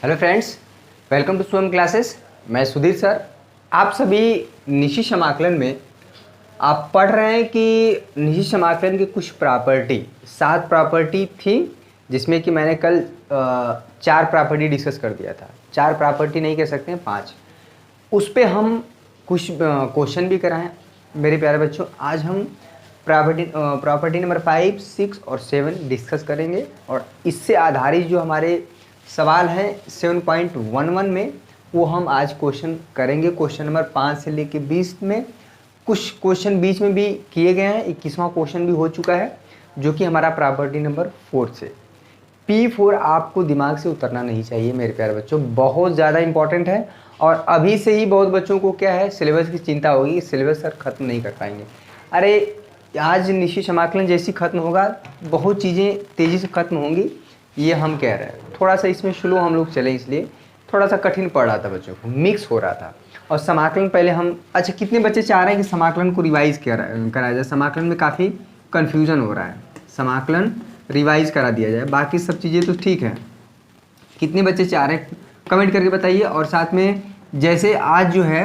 Hello friends, welcome to स्वयं classes. मैं Sudhir sir. आप सभी निशी समाकलन में आप पढ़ रहे हैं कि निशी समाकलन की कुछ प्रॉपर्टी 7 प्रॉपर्टी थी, जिसमें कि मैंने कल 4 प्रॉपर्टी डिस्कस कर दिया था। 4 प्रॉपर्टी नहीं कह सकते हैं, 5। उस पे हम कुछ क्वेश्चन भी कराएं। मेरे प्यारे बच्चों, आज हम प्रॉपर्टी नंबर 5, 6 और 7 डिस्कस करेंगे और इससे आधारित जो हमारे सवाल है 7.11 में वो हम आज क्वेश्चन करेंगे। क्वेश्चन नंबर 5 से लेके 20 में कुछ क्वेश्चन बीच में भी किए गए हैं। 21वां क्वेश्चन भी हो चुका है, जो कि हमारा प्रॉपर्टी नंबर 4 से। P4 आपको दिमाग से उतरना नहीं चाहिए मेरे प्यारे बच्चों, बहुत ज़्यादा इंपॉर्टेंट है। और अभी से ही बहुत बच्चों को क्या है, सिलेबस की चिंता होगी कि सिलेबस सर ख़त्म नहीं कर पाएंगे। अरे आज निशी समाकलन जैसी ख़त्म होगा, बहुत चीज़ें तेज़ी से ख़त्म होंगी, ये हम कह रहे हैं। थोड़ा सा इसमें स्लो हम लोग चले, इसलिए थोड़ा सा कठिन पड़ रहा था बच्चों को, मिक्स हो रहा था। और समाकलन पहले हम, अच्छा कितने बच्चे चाह रहे हैं कि समाकलन को रिवाइज़ कराया जाए? समाकलन में काफ़ी कन्फ्यूज़न हो रहा है, समाकलन रिवाइज़ करा दिया जाए। बाकी सब चीज़ें तो ठीक है। कितने बच्चे चाह रहे हैं कमेंट करके बताइए। और साथ में जैसे आज जो है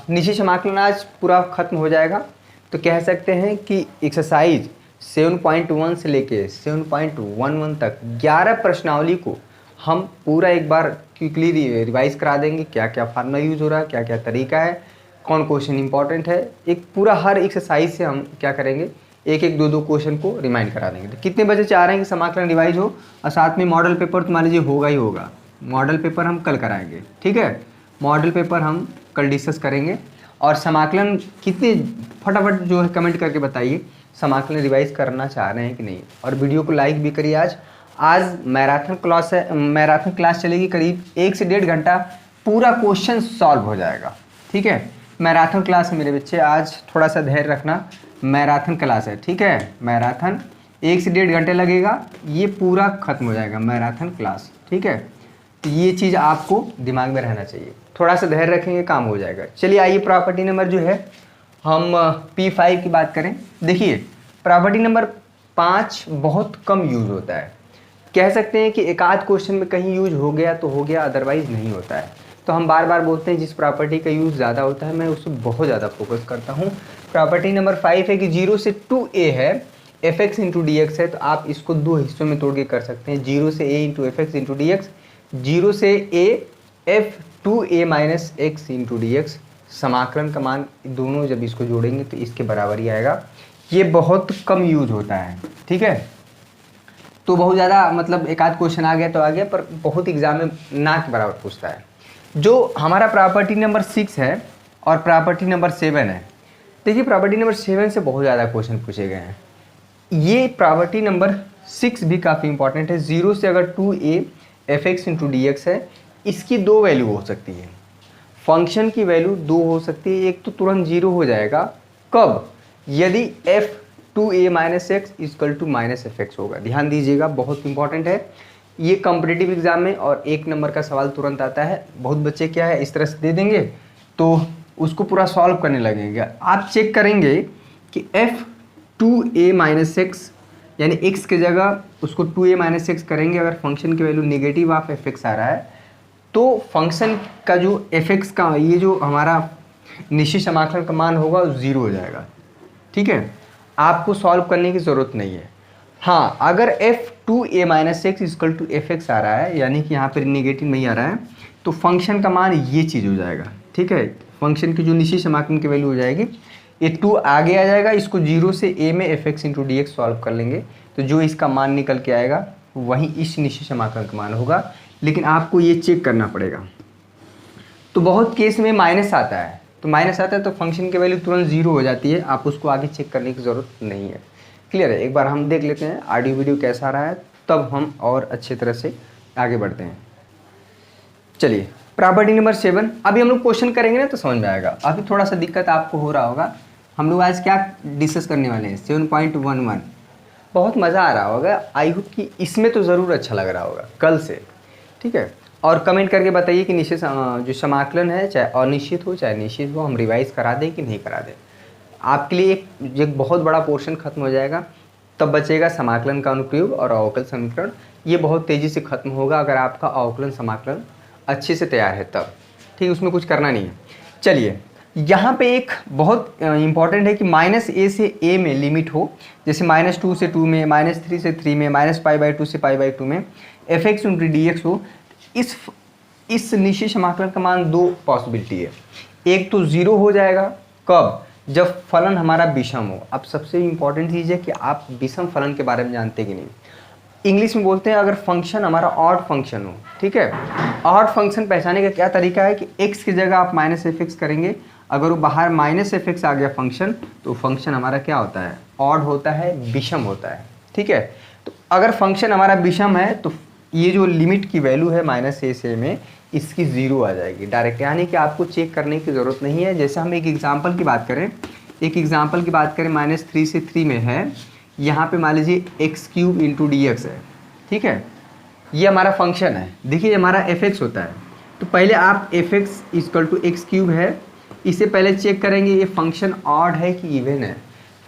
निशी समाकलन आज पूरा ख़त्म हो जाएगा, तो कह सकते हैं कि एक्सरसाइज 7.1 से लेके 7.11 तक 11 प्रश्नावली को हम पूरा एक बार क्विकली रिवाइज करा देंगे। क्या क्या फार्मूला यूज़ हो रहा है, क्या क्या तरीका है, कौन क्वेश्चन इंपॉर्टेंट है, एक पूरा हर एक्सरसाइज से हम क्या करेंगे, एक एक दो क्वेश्चन को रिमाइंड करा देंगे। तो कितने बच्चे चाह रहे हैं कि समाकलन रिवाइज हो? और साथ में मॉडल पेपर तो मान लीजिए होगा ही होगा। मॉडल पेपर हम कल कराएंगे, ठीक है। मॉडल पेपर हम कल डिस्कस करेंगे। और समाकलन कितने, फटाफट जो है कमेंट करके बताइए, समाकलन रिवाइज करना चाह रहे हैं कि नहीं। और वीडियो को लाइक भी करिए। आज मैराथन क्लास है, मैराथन क्लास चलेगी करीब 1 से 1.5 घंटा, पूरा क्वेश्चन सॉल्व हो जाएगा, ठीक है। मैराथन क्लास है मेरे बच्चे, आज थोड़ा सा धैर्य रखना। मैराथन क्लास है, ठीक है। मैराथन 1 से 1.5 घंटे लगेगा, ये पूरा खत्म हो जाएगा मैराथन क्लास, ठीक है। तो ये चीज़ आपको दिमाग में रहना चाहिए, थोड़ा सा धैर्य रखेंगे काम हो जाएगा। चलिए आइए प्रॉपर्टी नंबर जो है हम P5 की बात करें। देखिए प्रॉपर्टी नंबर 5 बहुत कम यूज होता है, कह सकते हैं कि एक आध क्वेश्चन में कहीं यूज हो गया तो हो गया, अदरवाइज नहीं होता है। तो हम बार बार बोलते हैं जिस प्रॉपर्टी का यूज़ ज़्यादा होता है मैं उस पर बहुत ज़्यादा फोकस करता हूँ। प्रॉपर्टी नंबर 5 है कि 0 से 2a है, fx इंटू डी एक्स है। तो आप इसको 2 हिस्सों में तोड़ के कर सकते हैं, 0 से a into F x into d x, 0 से a f 2a minus x into d x. समाकलन का मान दोनों जब इसको जोड़ेंगे तो इसके बराबर ही आएगा। ये बहुत कम यूज होता है, ठीक है। तो बहुत ज़्यादा मतलब एक आध क्वेश्चन आ गया तो आ गया, पर बहुत एग्जाम में ना के बराबर पूछता है। जो हमारा प्रॉपर्टी नंबर 6 है और प्रॉपर्टी नंबर 7 है, देखिए प्रॉपर्टी नंबर 7 से बहुत ज़्यादा क्वेश्चन पूछे गए हैं। ये प्रॉपर्टी नंबर 6 भी काफ़ी इंपॉर्टेंट है। 0 से अगर 2a F x into d x है, इसकी 2 वैल्यू हो सकती है, फंक्शन की वैल्यू 2 हो सकती है। एक तो तुरंत 0 हो जाएगा, कब? यदि f 2a minus x equal to minus f x होगा। ध्यान दीजिएगा, बहुत इंपॉर्टेंट है ये कॉम्पिटिटिव एग्जाम में, और 1 नंबर का सवाल तुरंत आता है। बहुत बच्चे क्या है इस तरह से दे देंगे तो उसको पूरा सॉल्व करने लगेंगे। आप चेक करेंगे कि f 2a माइनस एक्स यानी x की जगह उसको 2a माइनस एक्स करेंगे। अगर फंक्शन की value negative of f x आ रहा है तो फंक्शन का जो एफ एक्स का ये जो हमारा निश्चित समाकलन का मान होगा वो 0 हो जाएगा, ठीक है। आपको सॉल्व करने की ज़रूरत नहीं है। हाँ, अगर f 2a minus x equal to f x आ रहा है, यानी कि यहाँ पर नेगेटिव नहीं आ रहा है, तो फंक्शन का मान ये चीज़ हो जाएगा, ठीक है। फंक्शन की जो निश्चित समाकलन की वैल्यू हो जाएगी, ये 2 आगे आ जाएगा, इसको 0 से a में F x into d x solve कर लेंगे तो जो इसका मान निकल के आएगा वही इस निश्चित समाकलन का मान होगा। लेकिन आपको ये चेक करना पड़ेगा। तो बहुत केस में माइनस आता है, तो माइनस आता है तो फंक्शन की वैल्यू तुरंत 0 हो जाती है, आप उसको आगे चेक करने की ज़रूरत नहीं है। क्लियर है? एक बार हम देख लेते हैं ऑडियो वीडियो कैसा रहा है, तब हम और अच्छे तरह से आगे बढ़ते हैं। चलिए प्रॉपर्टी नंबर 7 अभी हम लोग क्वेश्चन करेंगे ना तो समझ में आएगा। अभी थोड़ा सा दिक्कत आपको हो रहा होगा। हम लोग आज क्या डिस्कस करने वाले हैं? 7.11। बहुत मज़ा आ रहा होगा, आई होप कि इसमें तो ज़रूर अच्छा लग रहा होगा कल से, ठीक है। और कमेंट करके बताइए कि निश्चित जो समाकलन है चाहे अनिश्चित हो चाहे निश्चित हो, हम रिवाइज करा दें कि नहीं करा दें। आपके लिए एक बहुत बड़ा पोर्शन खत्म हो जाएगा। तब बचेगा समाकलन का अनुप्रयोग और अवकल समीकरण। ये बहुत तेज़ी से खत्म होगा अगर आपका अवकलन समाकलन अच्छे से तैयार है तब, ठीक, उसमें कुछ करना नहीं है। चलिए यहाँ पे एक बहुत इंपॉर्टेंट है कि -a से a में लिमिट हो, जैसे -2 से 2 में, -3 से 3 में, -π/2 से π/2 में f(x × dx) हो। इस निश्चित समाकलन का मान दो पॉसिबिलिटी है। एक तो 0 हो जाएगा, कब? जब फलन हमारा विषम हो। अब सबसे इम्पॉर्टेंट चीज़ है कि आप विषम फलन के बारे में जानते कि नहीं। इंग्लिश में बोलते हैं अगर फंक्शन हमारा ऑड फंक्शन हो, ठीक है। ऑड फंक्शन पहचानने का क्या तरीका है कि x की जगह आप -f(x) करेंगे, अगर वो बाहर -f(x) आ गया फंक्शन, तो फंक्शन हमारा क्या होता है? ऑड होता है, विषम होता है, ठीक है। तो अगर फंक्शन हमारा विषम है तो ये जो लिमिट की वैल्यू है -a से a में, इसकी 0 आ जाएगी डायरेक्ट, यानी कि आपको चेक करने की ज़रूरत नहीं है। जैसे हम एक एग्जांपल की बात करें, -3 से 3 में है, यहाँ पे मान लीजिए x³ × dx है, ठीक है। ये हमारा फंक्शन है, देखिए हमारा f(x) होता है। तो पहले आप f(x) = x³ है, इसे पहले चेक करेंगे ये फंक्शन ऑड है कि इवन है,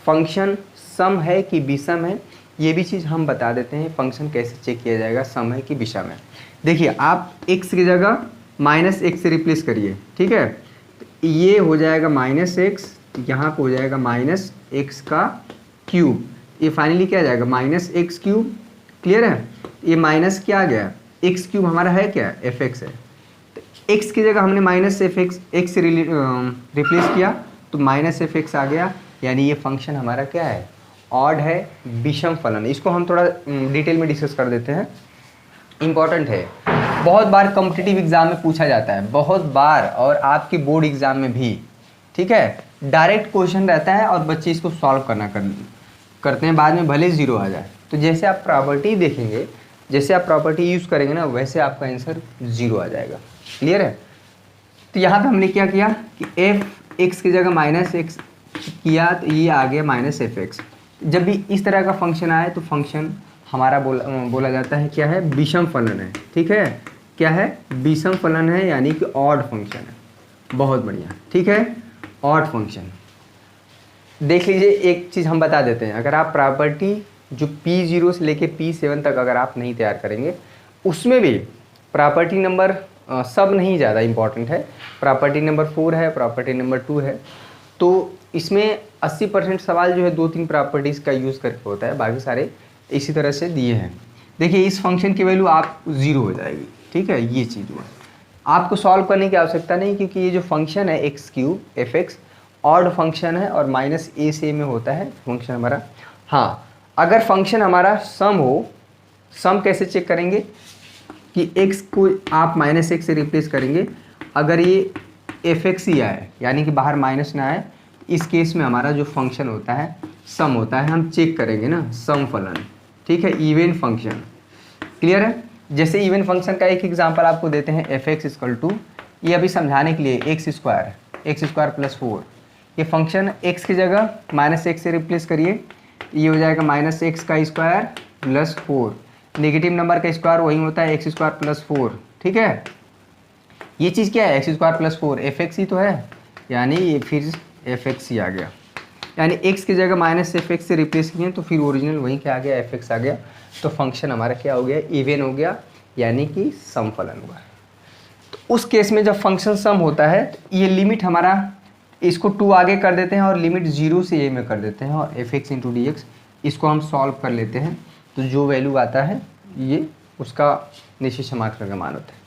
फंक्शन सम है कि विषम है। ये भी चीज़ हम बता देते हैं फंक्शन कैसे चेक किया जाएगा, सम है कि विषम है। देखिए आप x की जगह -x से रिप्लेस करिए, ठीक है। तो ये हो जाएगा -x, यहाँ पे हो जाएगा -x³, ये फाइनली क्या आ जाएगा -x³। क्लियर है? ये माइनस क्या आ गया, x³ हमारा है क्या, f(x) है। तो x की जगह हमने -f(x) से रिप्लेस किया तो -f(x) आ गया, यानी ये फंक्शन हमारा क्या है, ऑड है, विषम फलन। इसको हम थोड़ा डिटेल में डिस्कस कर देते हैं, इम्पॉर्टेंट है। बहुत बार कॉम्पिटिटिव एग्जाम में पूछा जाता है, बहुत बार, और आपके बोर्ड एग्जाम में भी, ठीक है। डायरेक्ट क्वेश्चन रहता है और बच्चे इसको सॉल्व करते हैं, बाद में भले 0 आ जाए। तो जैसे आप प्रॉपर्टी देखेंगे, जैसे आप प्रॉपर्टी यूज़ करेंगे ना, वैसे आपका आंसर 0 आ जाएगा। क्लियर है? तो यहाँ पे हमने क्या किया कि f(x) की जगह -x किया, तो ये आ गया -f(x). जब भी इस तरह का फंक्शन आए तो फंक्शन हमारा बोला जाता है क्या है, विषम फलन है, ठीक है। क्या है, विषम फलन है, यानी कि ऑड फंक्शन है। बहुत बढ़िया, ठीक है, ऑड फंक्शन। देख लीजिए एक चीज़ हम बता देते हैं, अगर आप प्रॉपर्टी जो P0 से लेके P7 तक अगर आप नहीं तैयार करेंगे, उसमें भी प्रॉपर्टी नंबर सब नहीं ज़्यादा इम्पॉर्टेंट है, प्रॉपर्टी नंबर 4 है, प्रॉपर्टी नंबर 2 है, तो इसमें 80% सवाल जो है 2-3 प्रॉपर्टीज़ का यूज़ करके होता है, बाकी सारे इसी तरह से दिए हैं। देखिए इस फंक्शन की वैल्यू आप 0 हो जाएगी, ठीक है। ये चीज़ हुआ, आपको सॉल्व करने की आवश्यकता नहीं, क्योंकि ये जो फंक्शन है x³ f(x) ऑड फंक्शन है और -a से a में होता है फंक्शन हमारा। हाँ, अगर फंक्शन हमारा सम हो, सम कैसे चेक करेंगे कि x को आप -x से रिप्लेस करेंगे, अगर ये f(x) ही आए, यानी कि बाहर माइनस ना आए, इस केस में हमारा जो फंक्शन होता है सम होता है, हम चेक करेंगे ना, सम फलन, ठीक है, इवन फंक्शन। क्लियर है? जैसे इवन फंक्शन का एक एग्जांपल आपको देते हैं, f(x) = ये अभी समझाने के लिए x² + 4, ये फंक्शन x की जगह -x से रिप्लेस करिए, ये हो जाएगा -x² + 4। नेगेटिव नंबर का स्क्वायर वही होता है x² + 4, ठीक है। ये चीज़ क्या है, x² + 4 f(x) ही तो है, यानी ये फिर f(x) ही आ गया, यानी x की जगह -f(x) से रिप्लेस किए तो फिर ओरिजिनल वहीं क्या आ गया, f(x) आ गया। तो फंक्शन हमारा क्या हो गया, इवन हो गया, यानी कि सम फलन हुआ। तो उस केस में जब फंक्शन सम होता है तो ये लिमिट हमारा, इसको 2 आगे कर देते हैं और लिमिट 0 से a में कर देते हैं, और f(x) × dx इसको हम सॉल्व कर लेते हैं, तो जो वैल्यू आता है ये उसका निश्चित समाकलन का मान होता है।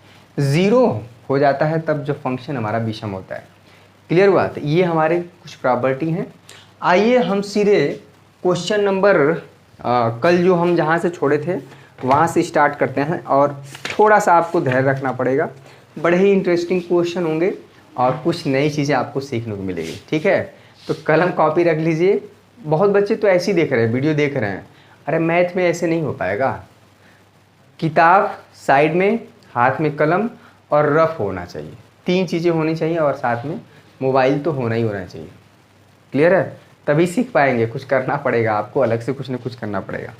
0 हो जाता है तब जब फंक्शन हमारा विषम होता है। क्लियर हुआ? तो ये हमारे कुछ प्रॉपर्टी हैं। आइए हम सीधे क्वेश्चन नंबर कल जो हम जहाँ से छोड़े थे वहाँ से स्टार्ट करते हैं, और थोड़ा सा आपको धैर्य रखना पड़ेगा, बड़े ही इंटरेस्टिंग क्वेश्चन होंगे और कुछ नई चीज़ें आपको सीखने को मिलेगी, ठीक है। तो कलम कॉपी रख लीजिए। बहुत बच्चे तो ऐसे ही देख रहे हैं, वीडियो देख रहे हैं, अरे मैथ में ऐसे नहीं हो पाएगा, किताब साइड में, हाथ में कलम और रफ होना चाहिए, 3 चीज़ें होनी चाहिए, और साथ में मोबाइल तो होना ही होना चाहिए। क्लियर है? तभी सीख पाएंगे, कुछ करना पड़ेगा आपको, अलग से कुछ न कुछ करना पड़ेगा।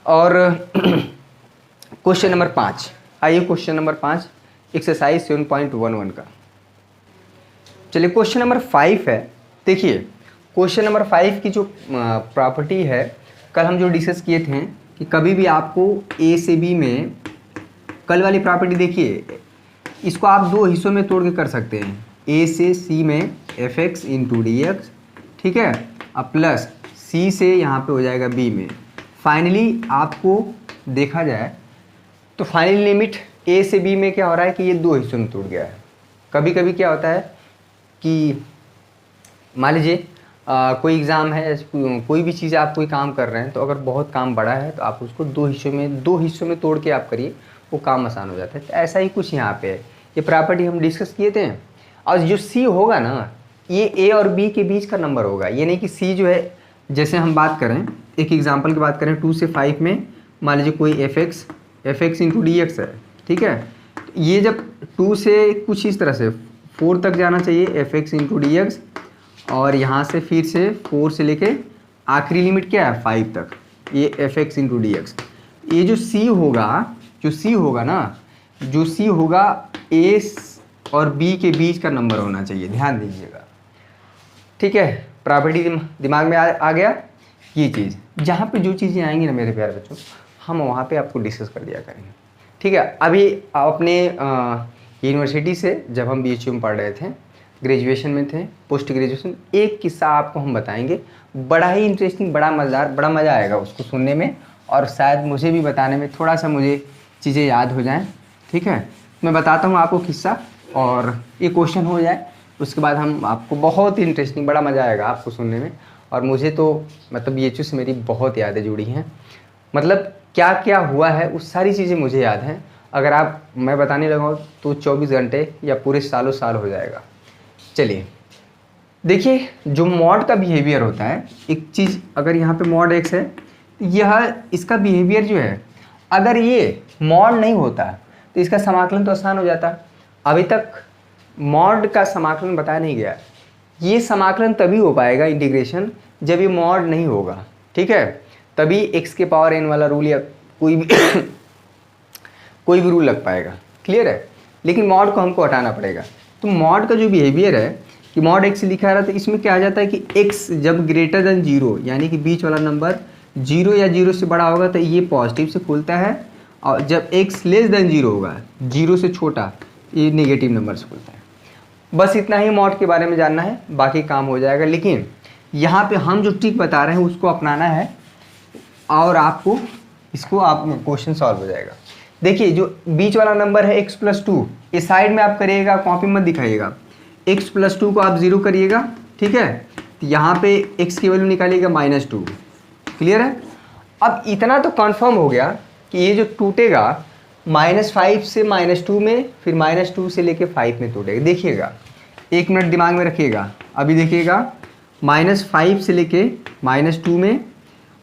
और क्वेश्चन नंबर 5, आइए क्वेश्चन नंबर 5 एक्सरसाइज 7.11 का। चलिए क्वेश्चन नंबर 5 है। देखिए क्वेश्चन नंबर 5 की जो प्रॉपर्टी है कल हम जो डिस्कस किए थे कि कभी भी आपको ए से बी में, कल वाली प्रॉपर्टी देखिए, इसको आप दो हिस्सों में तोड़ के कर सकते हैं, ए से सी में F x into d x, ठीक है, अब प्लस सी से यहाँ पे हो जाएगा बी में। फाइनली आपको देखा जाए तो फाइनल लिमिट ए से बी में क्या हो रहा है कि ये दो हिस्सों में टूट गया है। कभी कभी क्या होता है कि मान लीजिए कोई एग्ज़ाम है, कोई भी चीज़ आप कोई काम कर रहे हैं, तो अगर बहुत काम बड़ा है तो आप उसको दो हिस्सों में तोड़ के आप करिए, वो काम आसान हो जाता है। तो ऐसा ही कुछ यहाँ पे है, ये प्रॉपर्टी हम डिस्कस किए थे। और जो सी होगा ना, ये ए और बी के बीच का नंबर होगा। ये नहीं कि सी जो है, जैसे हम बात करें, एक एग्जांपल की बात करें, 2 से 5 में मान लीजिए कोई F x into d x है, ठीक है। ये जब 2 से कुछ इस तरह से 4 तक जाना चाहिए, F x into d x, और यहाँ से फिर से 4 से लेके आखिरी लिमिट क्या है 5 तक, ये F x into d x. ये जो सी होगा ना, जो सी होगा ए और बी के बीच का नंबर होना चाहिए, ध्यान दीजिएगा, ठीक है। प्रॉपर्टी दिमाग में आ गया। ये चीज़, जहाँ पे जो चीज़ें आएंगी ना मेरे प्यारे बच्चों, हम वहाँ पे आपको डिस्कस कर दिया करेंगे, ठीक है। अभी अपने यूनिवर्सिटी से जब हम BHU में पढ़ रहे थे, ग्रेजुएशन में थे, पोस्ट ग्रेजुएशन, एक किस्सा आपको हम बताएंगे, बड़ा ही इंटरेस्टिंग, बड़ा मज़ेदार, बड़ा मज़ा आएगा उसको सुनने में, और शायद मुझे भी बताने में थोड़ा सा मुझे चीज़ें याद हो जाएं, ठीक है। मैं बताता हूँ आपको किस्सा, और ये क्वेश्चन हो जाए, उसके बाद हम आपको बहुत ही इंटरेस्टिंग, बड़ा मज़ा आएगा आपको सुनने में। और मुझे तो मतलब BHU से मेरी बहुत यादें जुड़ी हैं, मतलब क्या क्या हुआ है उस सारी चीज़ें मुझे याद हैं। अगर मैं बताने लगा तो 24 घंटे या पूरे सालों साल हो जाएगा। चलिए देखिए, जो मॉड का बिहेवियर होता है, एक चीज़, अगर यहाँ पे मॉड एक्स है, यह इसका बिहेवियर जो है, अगर ये मॉड नहीं होता तो इसका समाकलन तो आसान हो जाता। अभी तक मॉड का समाकलन बताया नहीं गया। ये समाकलन तभी हो पाएगा इंटीग्रेशन जब ये मॉड नहीं होगा, ठीक है। तभी x के पावर n वाला रूल या कोई भी रूल लग पाएगा, क्लियर है। लेकिन मॉड को हमको हटाना पड़ेगा। तो मॉड का जो बिहेवियर है कि मॉड x लिखा रहा था, इसमें क्या आ जाता है कि x जब ग्रेटर देन 0, यानी कि बीच वाला नंबर 0 या 0 से बड़ा होगा तो ये पॉजिटिव से खुलता है, और जब x लेस देन 0 होगा, 0 से छोटा, ये नेगेटिव नंबर से खुलता है। बस इतना ही मॉड के बारे में जानना है, बाकी काम हो जाएगा। लेकिन यहाँ पे हम जो ट्रिक बता रहे हैं उसको अपनाना है, और आपको इसको आप क्वेश्चन सॉल्व हो जाएगा। देखिए, जो बीच वाला नंबर है x+2, इस साइड में आप करिएगा, कॉपी मत दिखाइएगा। x+2 को आप 0 करिएगा, ठीक है। तो यहाँ पे x की वैल्यू निकालिएगा -2, क्लियर है। अब इतना तो कंफर्म हो गया कि ये जो टूटेगा -5 से -2 में, फिर -2 से लेके 5 में टूटेगा। देखिएगा, 1 मिनट दिमाग में रखिएगा। अभी देखिएगा, -5 से लेके -2 में,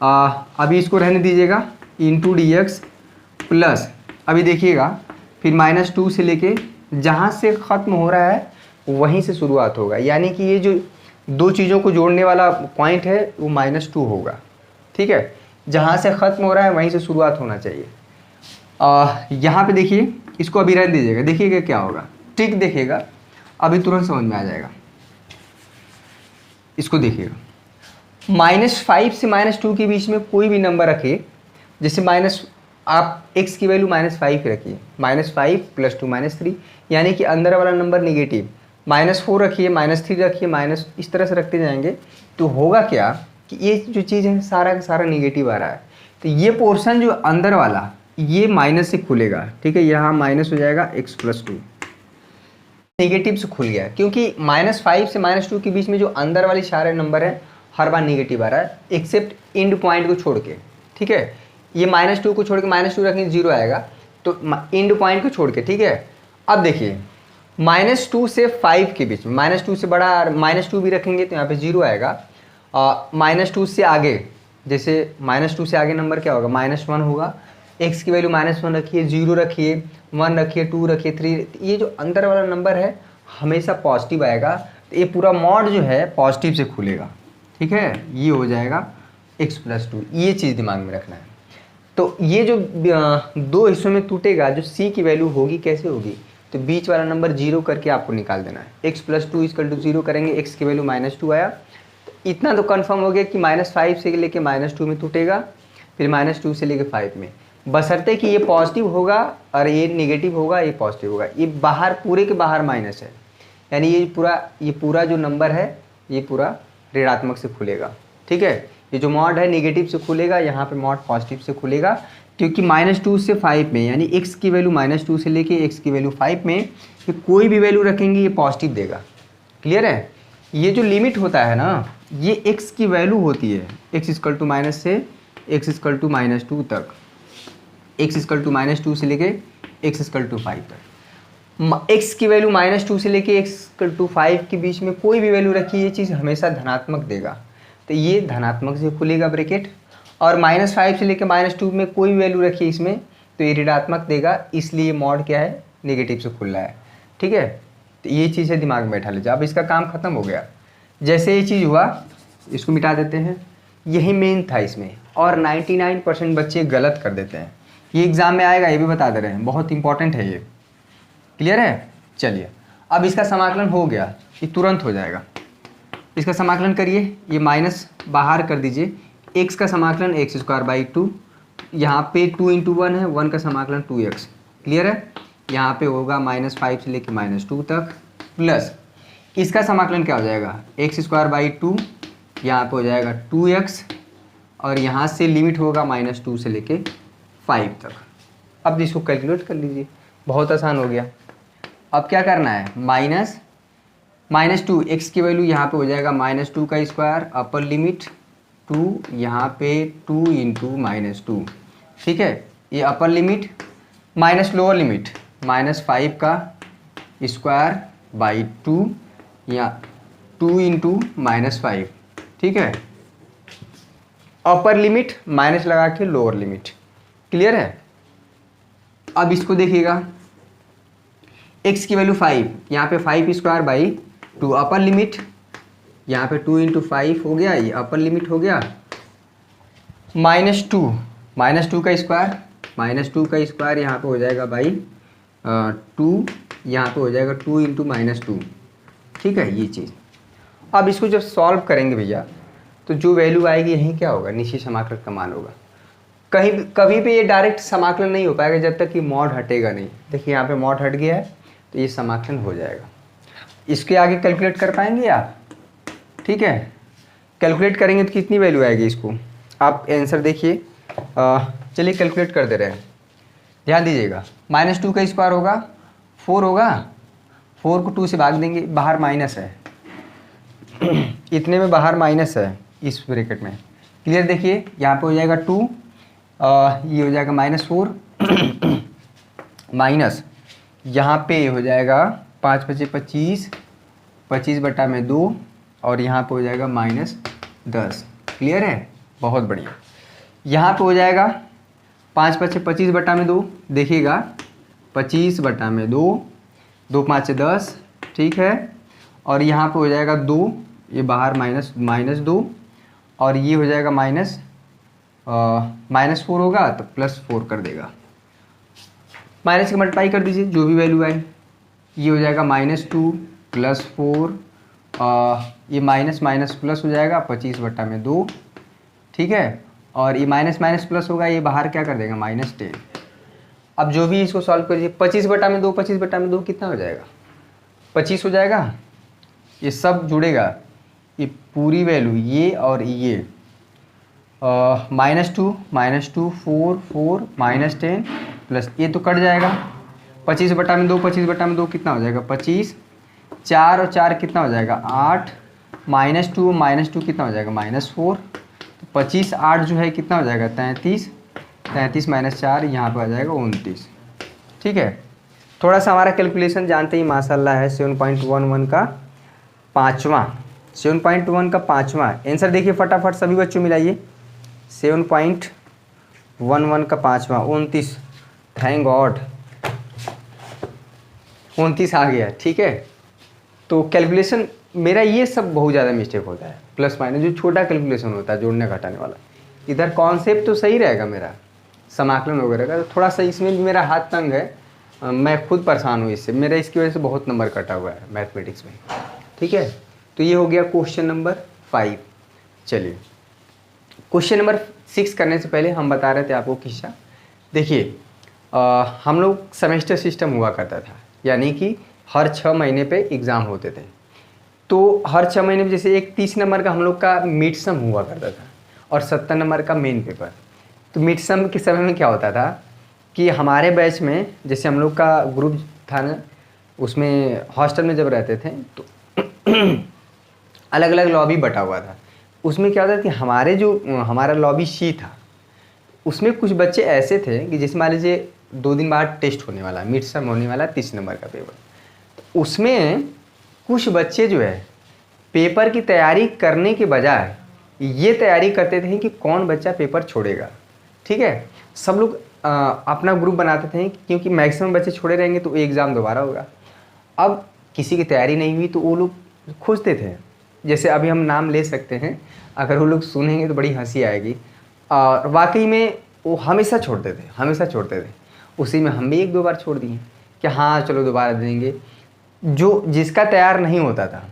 अभी इसको रहने दीजिएगा, इंटू dx प्लस, अभी देखिएगा, फिर -2 से लेके जहाँ से ख़त्म हो रहा है वहीं से शुरुआत होगा। यानी कि ये जो दो चीज़ों को जोड़ने वाला पॉइंट है वो -2 होगा, ठीक है। जहाँ से ख़त्म हो रहा है वहीं से शुरुआत होना चाहिए। यहाँ पे देखिए, इसको अभी रहने दीजिएगा, देखिएगा क्या होगा, ट्रिक देखिएगा, अभी तुरंत समझ में आ जाएगा। इसको देखिएगा, -5 से -2 के बीच में कोई भी नंबर रखिए, जैसे आप x की वैल्यू -5 रखिए, -5 + 2 -3, यानी कि अंदर वाला नंबर नेगेटिव, -4 रखिए, -3 रखिए, इस तरह से रखते जाएंगे तो होगा क्या कि ये जो चीज़ है सारा का सारा नेगेटिव आ रहा है। तो ये पोर्शन जो अंदर वाला, ये माइनस से खुलेगा, ठीक है। यहाँ माइनस हो जाएगा x+2, नेगेटिव से खुल गया, क्योंकि -5 से -2 के बीच में जो अंदर वाली सारे नंबर है हर बार नेगेटिव आ रहा है, एक्सेप्ट इंड पॉइंट को छोड़ के, ठीक है। ये -2 को छोड़ के -2 रखेंगे 0 आएगा, तो इंड पॉइंट को छोड़ के, ठीक है। अब देखिए, -2 से 5 के बीच में, -2 से बड़ा -2 भी रखेंगे तो यहाँ पे 0 आएगा। -2 से आगे, जैसे -2 से आगे नंबर क्या होगा, -1 होगा। x की वैल्यू -1 रखिए, 0 रखिए, 1 रखिए, 2 रखिए, 3, ये जो अंदर वाला नंबर है हमेशा पॉजिटिव आएगा। तो ये पूरा मॉड जो है पॉजिटिव से खुलेगा, ठीक है। ये हो जाएगा x+2, ये चीज़ दिमाग में रखना है। तो ये जो दो हिस्सों में टूटेगा, जो c की वैल्यू होगी कैसे होगी, तो बीच वाला नंबर 0 करके आपको निकाल देना है। x+2 = 0 करेंगे, x की वैल्यू -2 आया, तो इतना तो कंफर्म हो गया कि -5 से लेके -2 में टूटेगा, फिर -2 से लेके 5 में, बशर्ते कि ये पॉजिटिव होगा और ये नेगेटिव होगा, ये पॉजिटिव होगा। ये बाहर पूरे के बाहर माइनस है, यानी ये पूरा जो नंबर है ये पूरा ऋणात्मक से खुलेगा। ठीक है, ये जो मॉड है नेगेटिव से खुलेगा, यहाँ पे मॉड पॉजिटिव से खुलेगा, क्योंकि -2 से 5 में, यानी x की वैल्यू -2 से लेके x की वैल्यू 5 में ये कोई भी वैल्यू रखेंगे ये पॉजिटिव देगा। क्लियर है? ये जो लिमिट होता है ना, ये x की वैल्यू होती है, x इक्वल टू माइनस से x इक्वल टू -2 तक, x इक्वल टू -2 से लेके x इक्वल टू 5 तक। x की वैल्यू -2 से लेके x इक्वल टू 5 के बीच में कोई भी वैल्यू रखिए, ये चीज़ हमेशा धनात्मक देगा, तो ये धनात्मक से खुलेगा ब्रैकेट। और -5 से लेके -2 में कोई भी वैल्यू रखिए इसमें, तो ये ऋणात्मक देगा, इसलिए मॉड क्या है, नेगेटिव से खुल रहा है। ठीक है, तो ये चीज़ है, दिमाग में बैठा लीजिए। अब इसका काम खत्म हो गया। जैसे ये चीज़ हुआ, इसको मिटा देते हैं, यही मेन था इसमें, और 99% बच्चे गलत कर देते हैं। ये एग्ज़ाम में आएगा, ये भी बता दे रहे हैं, बहुत इंपॉर्टेंट है ये। क्लियर है? चलिए, अब इसका समाकलन हो गया, ये तुरंत हो जाएगा। इसका समाकलन करिए, ये माइनस बाहर कर दीजिए, x का समाकलन x²/2, यहाँ पे 2 × 1 है, 1 का समाकलन 2x। क्लियर है? यहाँ पे होगा -5 से लेके -2 तक, प्लस इसका समाकलन क्या हो जाएगा, x²/2, यहाँ पे हो जाएगा 2x, और यहाँ से लिमिट होगा -2 से लेके 5 तक। अब इसको कैलकुलेट कर लीजिए, बहुत आसान हो गया। अब क्या करना है, -2, x की वैल्यू यहाँ पे हो जाएगा -2 का स्क्वायर, अपर लिमिट 2, यहाँ पे 2 × -2। ठीक है, ये upper limit minus lower limit -5 का स्क्वायर बाई 2, या 2 × -5। ठीक है, अपर लिमिट माइनस लगा के लोअर लिमिट। क्लियर है? अब इसको देखिएगा, x की वैल्यू 5, यहाँ पे 5² अपर लिमिट, यहाँ पे 2 × 5 हो गया, ये अपर लिमिट हो गया, -2 का स्क्वायर, -2 का स्क्वायर यहाँ पे हो जाएगा बाई 2, यहाँ पे हो जाएगा 2 × -2। ठीक है, ये चीज़। अब इसको जब सॉल्व करेंगे भैया, तो जो वैल्यू आएगी यहीं क्या होगा, निश्चित समाकलन का मान होगा। कभी भी ये डायरेक्ट समाकलन नहीं हो पाएगा जब तक कि मॉड हटेगा नहीं। देखिए यहाँ पे मॉड हट गया है, तो ये समाकलन हो जाएगा। इसके आगे कैलकुलेट कर पाएंगे आप? ठीक है, कैलकुलेट करेंगे तो कितनी वैल्यू आएगी इसको, आप आंसर देखिए। चलिए कैलकुलेट कर दे रहे हैं, ध्यान दीजिएगा। -2 का स्क्वायर होगा 4 होगा, 4 को 2 से भाग देंगे, बाहर माइनस है इतने में बाहर माइनस है इस ब्रैकेट में। क्लियर? देखिए यहाँ पे हो जाएगा 2, ये हो जाएगा -4 माइनस यहाँ पे हो जाएगा 5 × 5 = 25/2, और यहाँ पे हो जाएगा -10। क्लियर है? बहुत बढ़िया। यहाँ पे हो जाएगा 5 × 5 = 25/2, देखिएगा 25/2, 2 × 5 = 10। ठीक है, और यहाँ पे हो जाएगा 2, ये बाहर -2, और ये हो जाएगा -4 होगा तो +4 कर देगा। माइनस की मल्टीप्लाई कर दीजिए, जो भी वैल्यू आए, ये हो जाएगा -2 + 4, ये माइनस माइनस प्लस हो जाएगा 25/2। ठीक है, और ये माइनस माइनस प्लस होगा, ये बाहर क्या कर देगा, -10। अब जो भी इसको सॉल्व करिए, 25/2, 25/2 कितना हो जाएगा, 25 हो जाएगा। ये सब जुड़ेगा, ये पूरी वैल्यू, ये और ये, -2 4 4 -10 प्लस ये तो कट जाएगा। 25/2, 25/2 कितना हो जाएगा, 25, 4 और 4 कितना हो जाएगा, 8, -2 कितना हो जाएगा, -4, तो 25 8 जो है कितना हो जाएगा, 33, 33 - 4 यहाँ पर आ जाएगा 29। ठीक है, थोड़ा सा हमारा कैलकुलेशन जानते ही माशाल्लाह है, 7.11 का 5वां, 7.1 का 5वां आंसर। देखिए फटाफट सभी बच्चों मिलाइए, 7.11 का 5वां 29, थैंक गॉड 29 आ गया। ठीक है, तो कैलकुलेशन मेरा ये सब बहुत ज़्यादा मिस्टेक होता है, प्लस माइनस जो छोटा कैलकुलेशन होता है जोड़ने घटाने वाला, इधर कॉन्सेप्ट तो सही रहेगा मेरा, समाकलन वगैरह का, तो थोड़ा सा इसमें भी मेरा हाथ तंग है, मैं खुद परेशान हूँ इससे, मेरा इसकी वजह से बहुत नंबर कटा हुआ है मैथमेटिक्स में। ठीक है, तो ये हो गया क्वेश्चन नंबर 5। चलिए, क्वेश्चन नंबर 6 करने से पहले हम बता रहे थे आपको किस्सा। देखिए, हम लोग सेमेस्टर सिस्टम हुआ करता था, यानी कि हर 6 महीने पे एग्ज़ाम होते थे। तो हर 6 महीने में जैसे एक 30 नंबर का हम लोग का मिड सम हुआ करता था और 70 नंबर का मेन पेपर। तो मिड सम के समय में क्या होता था कि हमारे बैच में, जैसे हम लोग का ग्रुप था ना, उसमें हॉस्टल में जब रहते थे तो अलग अलग लॉबी बटा हुआ था। उसमें क्या होता था कि हमारा लॉबी सी था, उसमें कुछ बच्चे ऐसे थे कि जैसे मान लीजिए 2 दिन बाद टेस्ट होने वाला, मिड सम होने वाला 30 नंबर का पेपर, तो उसमें कुछ बच्चे जो है पेपर की तैयारी करने के बजाय ये तैयारी करते थे कि कौन बच्चा पेपर छोड़ेगा। ठीक है, सब लोग अपना ग्रुप बनाते थे क्योंकि मैक्सिमम बच्चे छोड़े रहेंगे तो एग्ज़ाम दोबारा होगा। अब किसी की तैयारी नहीं हुई तो वो लोग खोजते थे, जैसे अभी हम नाम ले सकते हैं, अगर वो लोग सुनेंगे तो बड़ी हंसी आएगी। और वाकई में वो हमेशा छोड़ते थे। उसी में हम भी 1-2 बार छोड़ दिए कि हाँ चलो दोबारा देंगे। जो जिसका तैयार नहीं होता था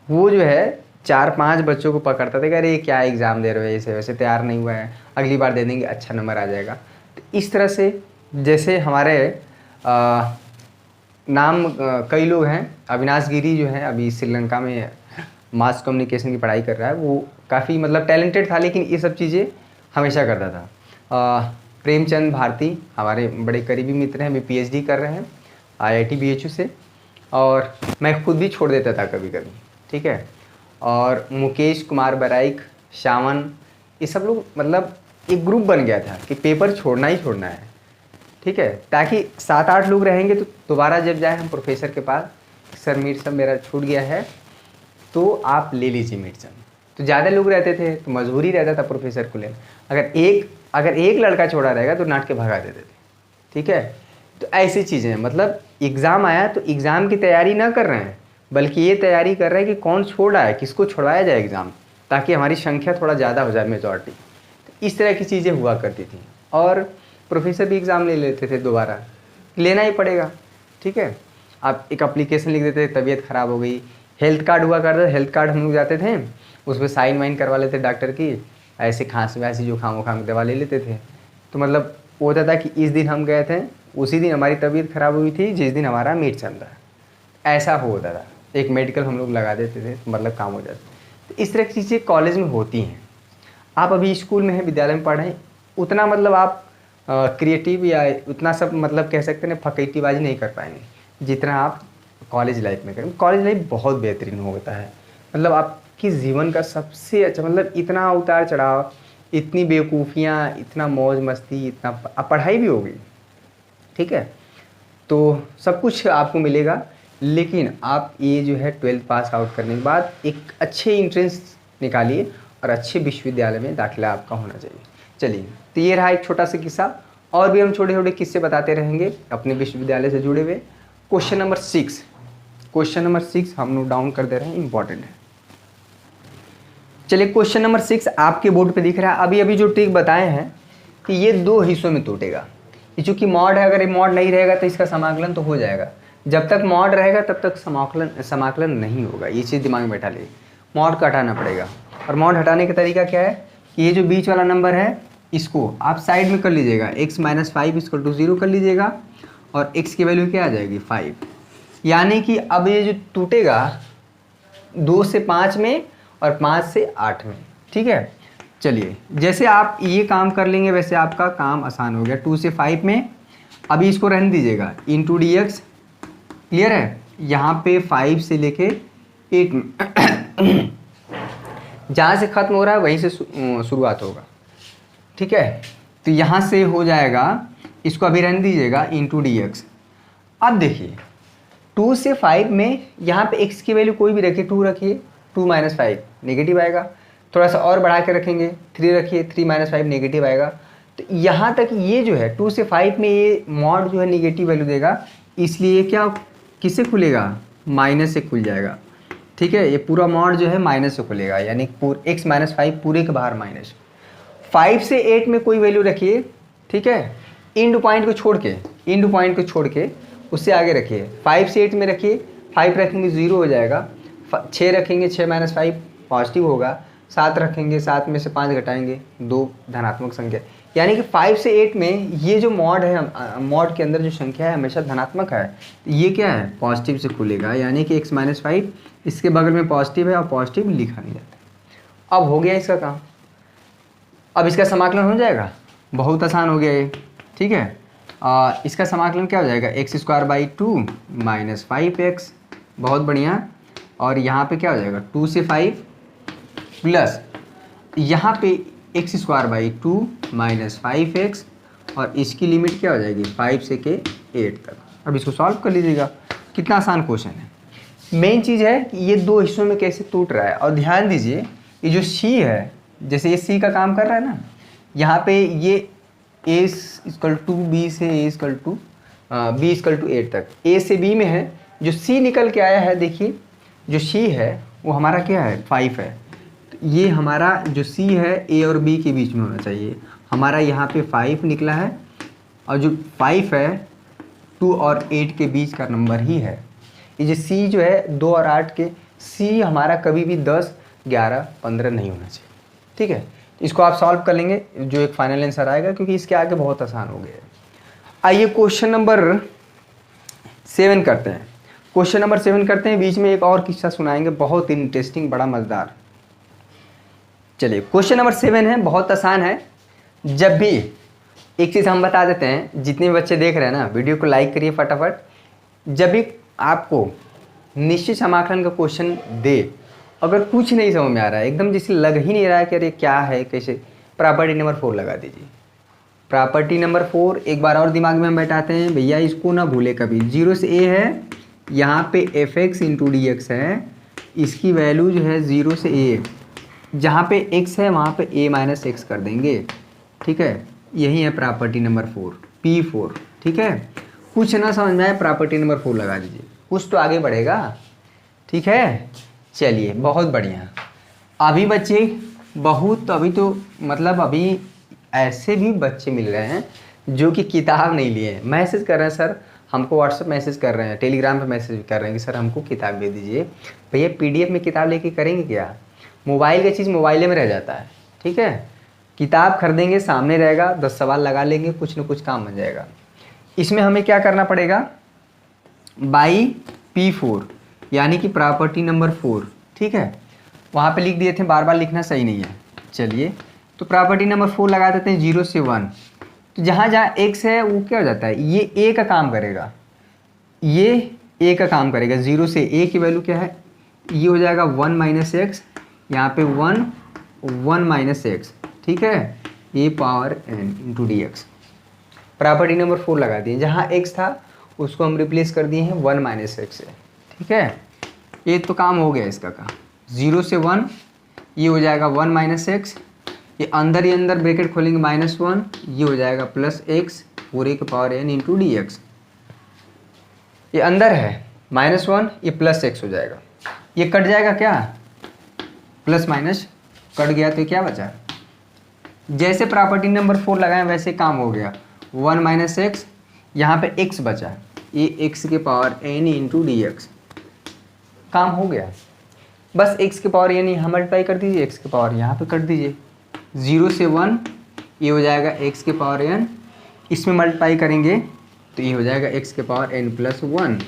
वो जो है 4-5 बच्चों को पकड़ता था कि अरे क्या एग्ज़ाम दे रहे हो, ऐसे वैसे तैयार नहीं हुआ है, अगली बार दे देंगे, अच्छा नंबर आ जाएगा। तो इस तरह से जैसे हमारे कई लोग हैं, अविनाश गिरी जो है अभी श्रीलंका में मास कम्युनिकेशन की पढ़ाई कर रहा है, वो काफ़ी मतलब टैलेंटेड था, लेकिन ये सब चीज़ें हमेशा करता था। प्रेमचंद भारती हमारे बड़े करीबी मित्र हैं, अभी पीएचडी कर रहे हैं IIT BHU से, और मैं खुद भी छोड़ देता था कभी कभी। ठीक है, और मुकेश कुमार बराइक, शावन, ये सब लोग मतलब एक ग्रुप बन गया था कि पेपर छोड़ना ही छोड़ना है। ठीक है, ताकि 7-8 लोग रहेंगे तो दोबारा जब जाए हम प्रोफेसर के पास, सर मिड सम मेरा छूट गया है तो आप ले लीजिए मिड सम। तो ज़्यादा लोग रहते थे तो मजबूरी रहता था प्रोफेसर को लेना। अगर एक लड़का छोड़ा रहेगा तो नाट के भगा देते थे। ठीक है, तो ऐसी चीज़ें हैं, मतलब एग्ज़ाम आया तो एग्ज़ाम की तैयारी ना कर रहे हैं, बल्कि ये तैयारी कर रहे हैं कि कौन छोड़ रहा है, किसको छुड़वाया जाए एग्ज़ाम, ताकि हमारी संख्या थोड़ा ज़्यादा हो जाए, मेजॉरिटी। तो इस तरह की चीज़ें हुआ करती थी। और प्रोफेसर भी एग्ज़ाम ले लेते थे, दोबारा लेना ही पड़ेगा। ठीक है, आप एक एप्लीकेशन लिख देते थे, तबीयत ख़राब हो गई, हेल्थ कार्ड हुआ करता था, हेल्थ कार्ड हम लोग जाते थे, उस पर साइन वाइन करवा लेते डॉक्टर की, ऐसे खांसी वांसी जुकाम वुखाम की दवा ले लेते थे। तो मतलब वो होता था कि इस दिन हम गए थे, उसी दिन हमारी तबीयत ख़राब हुई थी जिस दिन हमारा मीट चल रहा है, ऐसा होता था। एक मेडिकल हम लोग लगा देते थे, मतलब काम हो जाता। तो इस तरह की चीज़ें कॉलेज में होती हैं। आप अभी स्कूल में हैं, विद्यालय में पढ़ रहे हैं, उतना मतलब आप क्रिएटिव या उतना सब मतलब कह सकते हैं फकीतीबाजी नहीं कर पाएंगे जितना आप कॉलेज लाइफ में करें। कॉलेज लाइफ बहुत बेहतरीन होता है, मतलब आपकी जीवन का सबसे अच्छा, मतलब इतना उतार चढ़ाव, इतनी बेवकूफ़ियाँ, इतना मौज मस्ती, इतना पढ़ाई भी होगी। ठीक है, तो सब कुछ आपको मिलेगा, लेकिन आप ये जो है 12th पास आउट करने के बाद एक अच्छे इंट्रेंस निकालिए और अच्छे विश्वविद्यालय में दाखिला आपका होना चाहिए। चलिए, तो ये रहा एक छोटा सा किस्सा, और भी हम छोटे छोटे किस्से बताते रहेंगे अपने विश्वविद्यालय से जुड़े हुए। क्वेश्चन नंबर 6 हम नोट डाउन कर दे रहे हैं, इंपॉर्टेंट है। चलिए, क्वेश्चन नंबर 6 आपके बोर्ड पे दिख रहा है। अभी जो ट्रिक बताए हैं कि ये 2 हिस्सों में टूटेगा। ये चूँकि मॉड है, अगर ये मॉड नहीं रहेगा तो इसका समाकलन तो हो जाएगा, जब तक मॉड रहेगा तब तक समाकलन नहीं होगा। ये चीज़ दिमाग में बैठा लीजिए, मॉड को हटाना पड़ेगा। और मॉड हटाने का तरीका क्या है कि ये जो बीच वाला नंबर है इसको आप साइड में कर लीजिएगा, x - 5 = 0 कर लीजिएगा, और x की वैल्यू क्या आ जाएगी 5। यानी कि अब ये जो टूटेगा 2 से 5 में और 5 से 8 में। ठीक है, चलिए, जैसे आप ये काम कर लेंगे वैसे आपका काम आसान हो गया। 2 से 5 में अभी इसको रहने दीजिएगा, इंटू dx। क्लियर है, यहाँ पे 5 से लेके 8 में जहाँ से ख़त्म हो रहा है वहीं से शुरुआत होगा। ठीक है, तो यहाँ से हो जाएगा, इसको अभी रहने दीजिएगा, इंटू dx। अब देखिए 2 से 5 में यहाँ पे x की वैल्यू कोई भी रखिए, 2 रखिए, 2 - 5 नेगेटिव आएगा। थोड़ा सा और बढ़ा के रखेंगे, 3 रखिए, 3 - 5 नेगेटिव आएगा। तो यहाँ तक ये जो है 2 से 5 में ये मॉड जो है नेगेटिव वैल्यू देगा, इसलिए क्या किससे खुलेगा, माइनस से खुल जाएगा। ठीक है, ये पूरा मॉड जो है माइनस से खुलेगा, यानी x - 5 पूरे के बाहर माइनस। 5 से 8 में कोई वैल्यू रखिए। ठीक है, इंड पॉइंट को छोड़ के उससे आगे रखिए। 5 से 8 में रखिए, 5 रखेंगे 0 हो जाएगा, 6 रखेंगे, 6 - 5 पॉजिटिव होगा, 7 रखेंगे, 7 में से 5 घटाएंगे, 2 धनात्मक संख्या, यानी कि 5 से 8 में ये जो मॉड है, मॉड के अंदर जो संख्या है हमेशा धनात्मक है। ये क्या है, पॉजिटिव से खुलेगा, यानी कि x - 5 इसके बगल में पॉजिटिव है और पॉजिटिव लिखा नहीं जाता। अब हो गया इसका काम। अब इसका समाकलन हो जाएगा, बहुत आसान हो गया ये, ठीक है। इसका समाकलन क्या हो जाएगा, x²/2 - 5x, बहुत बढ़िया। और यहाँ पे क्या हो जाएगा, 2 से 5 प्लस यहाँ पे x²/2 - 5x, और इसकी लिमिट क्या हो जाएगी 5 से के 8 तक। अब इसको सॉल्व कर लीजिएगा, कितना आसान क्वेश्चन है। मेन चीज़ है कि ये 2 हिस्सों में कैसे टूट रहा है। और ध्यान दीजिए, ये जो c है, जैसे ये c का काम कर रहा है ना, यहाँ पे ये a = b से b = 8 तक, a से b में है, जो c निकल के आया है, देखिए जो c है वो हमारा क्या है 5 है। तो ये हमारा जो c है a और b के बीच में होना चाहिए, हमारा यहाँ पे 5 निकला है, और जो 5 है 2 और 8 के बीच का नंबर ही है। ये जो c जो है 2 और 8 के, c हमारा कभी भी 10, 11, 15 नहीं होना चाहिए, ठीक है। इसको आप सॉल्व कर लेंगे, जो एक फाइनल आंसर आएगा, क्योंकि इसके आगे बहुत आसान हो गया है। आइए क्वेश्चन नंबर 7 करते हैं। क्वेश्चन नंबर 7 करते हैं, बीच में एक और किस्सा सुनाएंगे, बहुत इंटरेस्टिंग, बड़ा मज़ेदार। चलिए क्वेश्चन नंबर 7 है, बहुत आसान है। जब भी एक चीज़ हम बता देते हैं, जितने भी बच्चे देख रहे हैं ना, वीडियो को लाइक करिए फटाफट। जब भी आपको निश्चित समाकलन का क्वेश्चन दे, अगर कुछ नहीं समझ में आ रहा है, एकदम जैसे लग ही नहीं रहा है कि अरे क्या है कैसे, प्रॉपर्टी नंबर 4 लगा दीजिए। प्रॉपर्टी नंबर 4 एक बार और दिमाग में हम बैठाते हैं, भैया इसको ना भूले कभी। 0 से a है, यहाँ पे fx × dx है, इसकी वैल्यू जो है 0 से a, जहाँ पे x है वहाँ पे a - x कर देंगे, ठीक है। यही है प्रॉपर्टी नंबर 4, P4, ठीक है। कुछ ना समझ में आए, प्रॉपर्टी नंबर 4 लगा दीजिए, कुछ तो आगे बढ़ेगा, ठीक है। चलिए बहुत बढ़िया। अभी बच्चे बहुत, अभी तो मतलब अभी ऐसे भी बच्चे मिल रहे हैं जो कि किताब नहीं लिए हैं, मैसेज कर रहे हैं सर, हमको व्हाट्सएप मैसेज कर रहे हैं, टेलीग्राम पे मैसेज कर रहे हैं कि सर हमको किताब दे दीजिए। भैया PDF में किताब लेके करेंगे क्या, मोबाइल की चीज़ मोबाइल में रह जाता है, ठीक है। किताब खरीदेंगे, सामने रहेगा, 10 सवाल लगा लेंगे, कुछ न कुछ काम बन जाएगा। इसमें हमें क्या करना पड़ेगा, बाई P4, यानी कि प्रॉपर्टी नंबर 4, ठीक है। वहाँ पे लिख दिए थे, बार बार लिखना सही नहीं है। चलिए तो प्रॉपर्टी नंबर 4 लगा देते हैं, 0 से 1। तो जहाँ जहाँ x है वो क्या हो जाता है, ये a का काम करेगा, ये a का काम करेगा। 0 से a की वैल्यू क्या है, ये हो जाएगा 1 - x, यहाँ पे 1 - x, ठीक है, a⁴n × dx। प्रॉपर्टी नंबर 4 लगा दिए, जहाँ x था उसको हम रिप्लेस कर दिए हैं 1 - x से, ठीक है। ये तो काम हो गया इसका का। 0 से 1 ये हो जाएगा 1 - x, ये अंदर ही अंदर ब्रैकेट खोलेंगे -1, ये हो जाएगा +x n × dx। ये अंदर है -1, ये +x हो जाएगा, ये कट जाएगा क्या, प्लस माइनस कट गया, तो क्या बचा, जैसे प्रॉपर्टी नंबर 4 लगाएं वैसे काम हो गया। 1 - x, यहाँ पे x बचा, ये x⁴n × dx, काम हो गया। बस x⁴n यहाँ मल्टीप्लाई कर दीजिए, x⁴ यहाँ पे कर दीजिए। 0 से 1 ये हो जाएगा x⁴n, इसमें मल्टीप्लाई करेंगे तो ये हो जाएगा x⁴n + 1